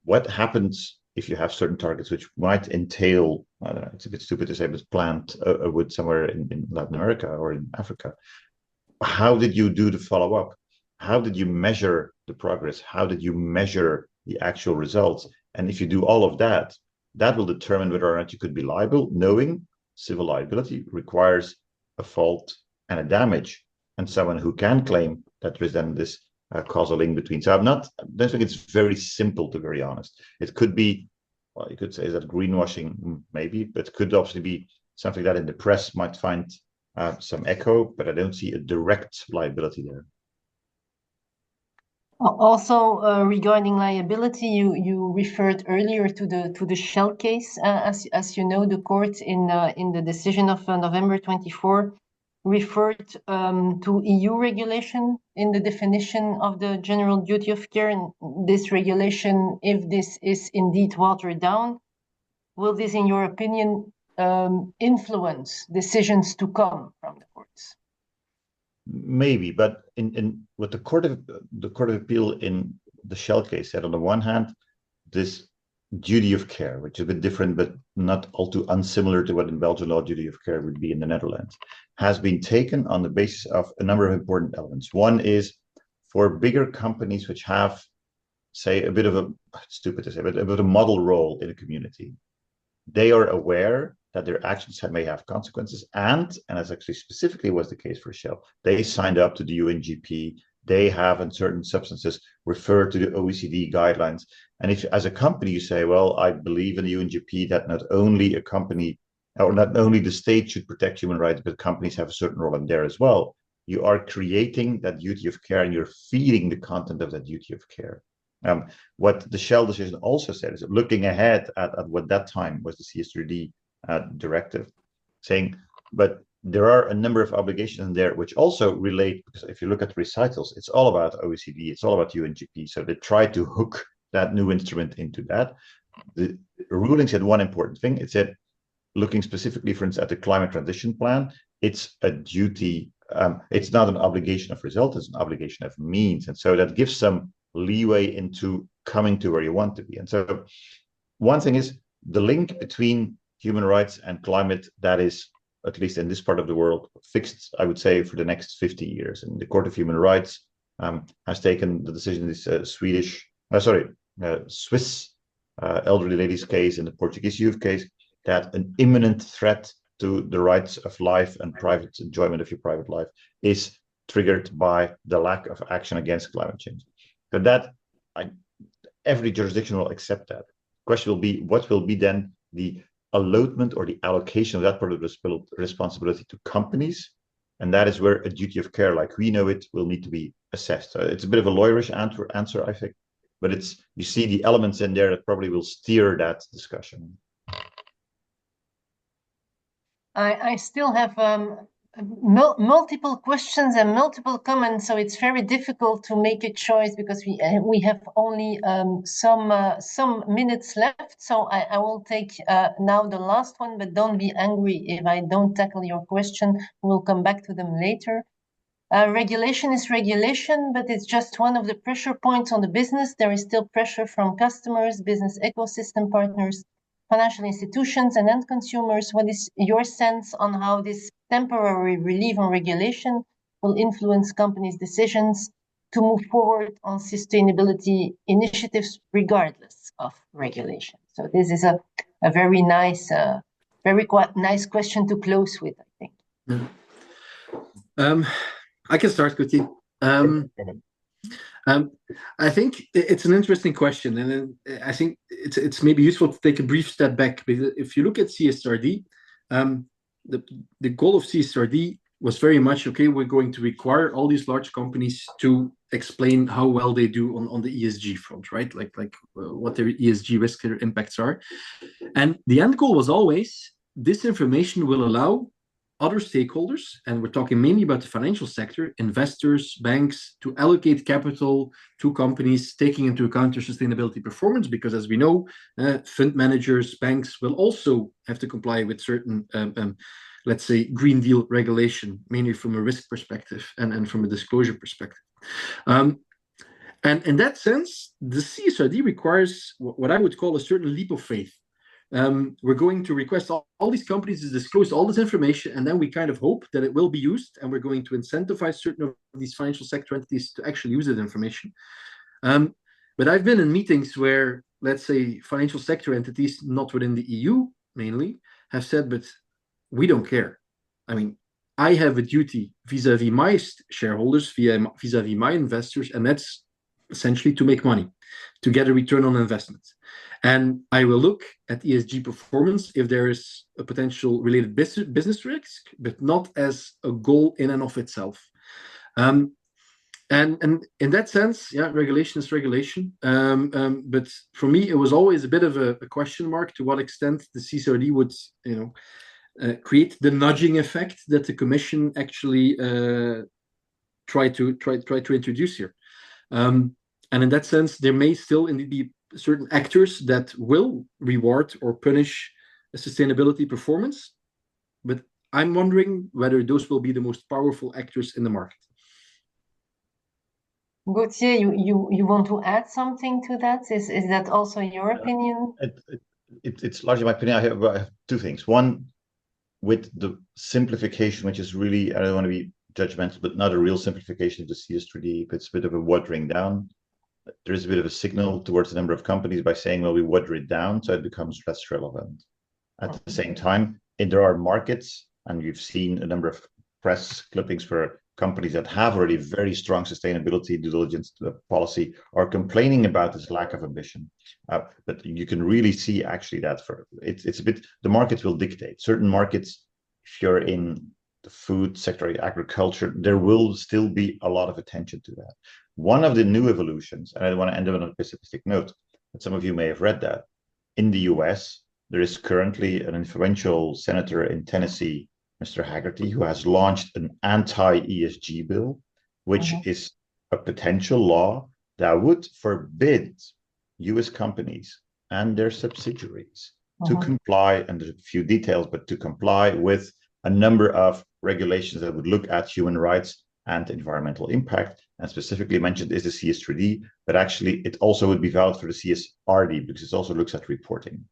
C: what happens if you have certain targets which might entail, I don't know, it's a bit stupid to say, but plant a wood somewhere in Latin America or in Africa. How did you do the follow-up? How did you measure the progress? How did you measure the actual results? And if you do all of that, that will determine whether or not you could be liable, knowing civil liability requires a fault and a damage, and someone who can claim that there is then this causal link between. So I don't think it's very simple, to be very honest. It could be, well, you could say that greenwashing, maybe, but it could obviously be something that in the press might find some echo, but I don't see a direct liability there.
D: Also, regarding liability, you referred earlier to the Shell case. As you know, the court in the decision of November 24 referred to EU regulation in the definition of the general duty of care. And this regulation, if this is indeed watered down, will this, in your opinion, influence decisions to come from the courts?
C: Maybe, but in what the Court of Appeal in the Shell case said, on the one hand, this duty of care, which is a bit different, but not all too unsimilar to what in Belgian law duty of care would be in the Netherlands, has been taken on the basis of a number of important elements. One is for bigger companies which have, say, a bit of a, stupid to say, but a bit of a model role in a community. They are aware that their actions may have consequences, and as actually specifically was the case for Shell, they signed up to the UNGP. They have, in certain substances, referred to the OECD guidelines. And if, as a company, you say, well, I believe in the UNGP that not only a company, or not only the state should protect human rights, but companies have a certain role in there as well, you are creating that duty of care and you're feeding the content of that duty of care. What the Shell decision also said is looking ahead at what that time was the CS3D directive, saying, but there are a number of obligations in there which also relate, because if you look at the recitals, it's all about OECD, it's all about UNGP. So they tried to hook that new instrument into that. The ruling said one important thing. It said, looking specifically, for instance, at the climate transition plan, it's a duty. It's not an obligation of result, it's an obligation of means. And so that gives some leeway into coming to where you want to be. And so one thing is the link between human rights and climate, that is, at least in this part of the world, fixed, I would say, for the next 50 years. And the Court of Human Rights has taken the decision in this Swiss elderly ladies case and the Portuguese youth case, that an imminent threat to the rights of life and private enjoyment of your private life is triggered by the lack of action against climate change. So that every jurisdiction will accept that. The question will be, what will be then the allotment or the allocation of that part of the responsibility to companies? And that is where a duty of care, like we know it, will need to be assessed. It's a bit of a lawyerish answer, I think, but it's, you see the elements in there that probably will steer that discussion.
D: I still have multiple questions and multiple comments, so it's very difficult to make a choice because we have only some minutes left. So I will take now the last one, but don't be angry if I don't tackle your question. We'll come back to them later. Regulation is regulation, but it's just one of the pressure points on the business. There is still pressure from customers, business ecosystem partners, financial institutions, and end consumers. What is your sense on how this temporary relief on regulation will influence companies' decisions to move forward on sustainability initiatives regardless of regulation? So this is a very nice, quite nice question to close with, I think.
B: Yeah. I can start, Gauthier. I think it's an interesting question, and I think it's maybe useful to take a brief step back, because if you look at CSRD, the goal of CSRD was very much, okay, we're going to require all these large companies to explain how well they do on the ESG front, right? Like what their ESG risk impacts are. And the end goal was always, this information will allow other stakeholders, and we're talking mainly about the financial sector, investors, banks, to allocate capital to companies taking into account their sustainability performance, because as we know, fund managers, banks will also have to comply with certain, let's say, Green Deal regulation, mainly from a risk perspective and from a disclosure perspective. And in that sense, the CSRD requires what I would call a certain leap of faith. We're going to request all these companies to disclose all this information, and then we kind of hope that it will be used, and we're going to incentivize certain of these financial sector entities to actually use that information. But I've been in meetings where, let's say, financial sector entities, not within the EU mainly, have said, but we don't care. I mean, I have a duty vis-a-vis my shareholders, vis-a-vis my investors, and that's essentially to make money, to get a return on investment. And I will look at ESG performance if there is a potential related business risk, but not as a goal in and of itself. And in that sense, yeah, regulation is regulation. But for me, it was always a bit of a question mark to what extent the CSRD would, create the nudging effect that the Commission actually try to introduce here. And in that sense, there may still indeed be certain actors that will reward or punish a sustainability performance, but I'm wondering whether those will be the most powerful actors in the market.
D: Gauthier, you want to add something to that? Is that also your opinion?
C: It's largely my opinion. I have two things. One, with the simplification, which is really, I don't want to be judgmental, but not a real simplification of the CS3D, but it's a bit of a watering down. There is a bit of a signal towards a number of companies by saying, well, we water it down, so it becomes less relevant. At the same time, there are markets, and you've seen a number of press clippings where companies that have already very strong sustainability due diligence policy are complaining about this lack of ambition. But you can really see actually that it's a bit, the market will dictate. Certain markets, if you're in the food sector, agriculture, there will still be a lot of attention to that. One of the new evolutions, and I want to end on a pessimistic note, but some of you may have read that, in the US, there is currently an influential senator in Tennessee, Mr. Haggerty, who has launched an anti-ESG bill, which is a potential law that would forbid US companies and their subsidiaries to comply, and there's a few details, but to comply with a number of regulations that would look at human rights and environmental impact, and specifically mentioned is the CS3D, but actually it also would be valid for the CSRD because it also looks at reporting.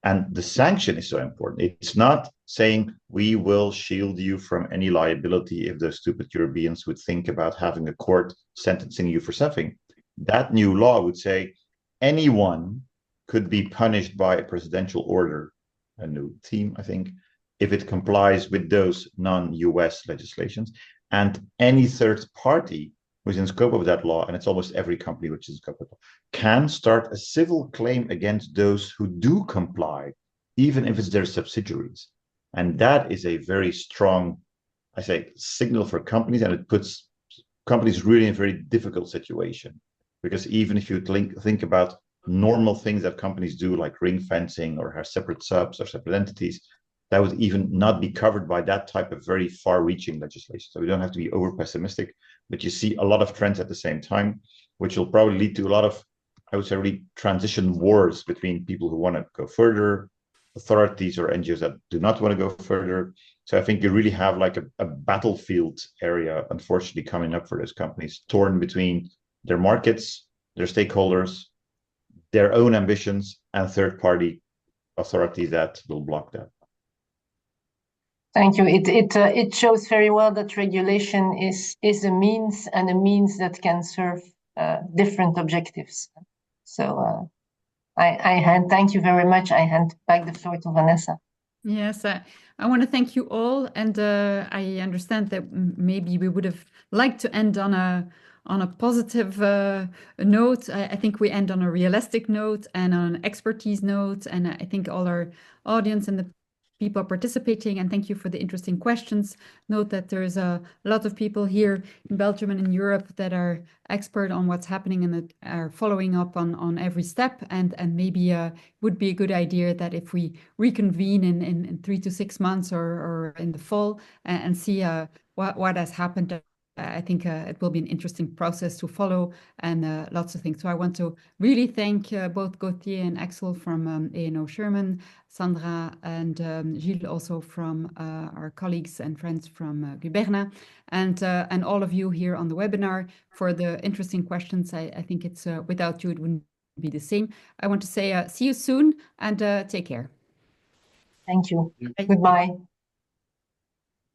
C: And the sanction is so important. It's not saying we will shield you from any liability if those stupid Europeans would think about having a court sentencing you for something. That new law would say anyone could be punished by a presidential order, a new theme, I think, if it complies with those non-US legislations. And any third party who's in scope of that law, and it's almost every company which is in scope of the law, can start a civil claim against those who do comply, even if it's their subsidiaries. And that is a very strong, I say, signal for companies, and it puts companies really in a very difficult situation. Because even if you think about normal things that companies do, like ring fencing or have separate subs or separate entities, that would even not be covered by that type of very far-reaching legislation. So we don't have to be over-pessimistic, but you see a lot of trends at the same time, which will probably lead to a lot of, I would say, really transition wars between people who want to go further, authorities or NGOs that do not want to go further. So I think you really have like a battlefield area, unfortunately, coming up for those companies, torn between their markets, their stakeholders, their own ambitions, and third-party authorities that will block that.
D: Thank you. It shows very well that regulation is a means, and a means that can serve different objectives. So thank you very much. I hand back the floor to Vanessa.
A: Yes, I want to thank you all, and I understand that maybe we would have liked to end on a positive note. I think we end on a realistic note and on an expertise note, and I think all our audience and the people participating, and thank you for the interesting questions. Note that there's a lot of people here in Belgium and in Europe that are expert on what's happening and that are following up on every step, and maybe would be a good idea that if we reconvene in 3 to 6 months or in the fall and see what has happened. I think it will be an interesting process to follow, and lots of things. So I want to really thank both Gauthier and Axel from A&O Shearman, Sandra and Gilles also from our colleagues and friends from Guberna, and all of you here on the webinar for the interesting questions. I think it's without you it wouldn't be the same. I want to say see you soon, and take care.
D: Thank you.
A: Bye.
D: Goodbye.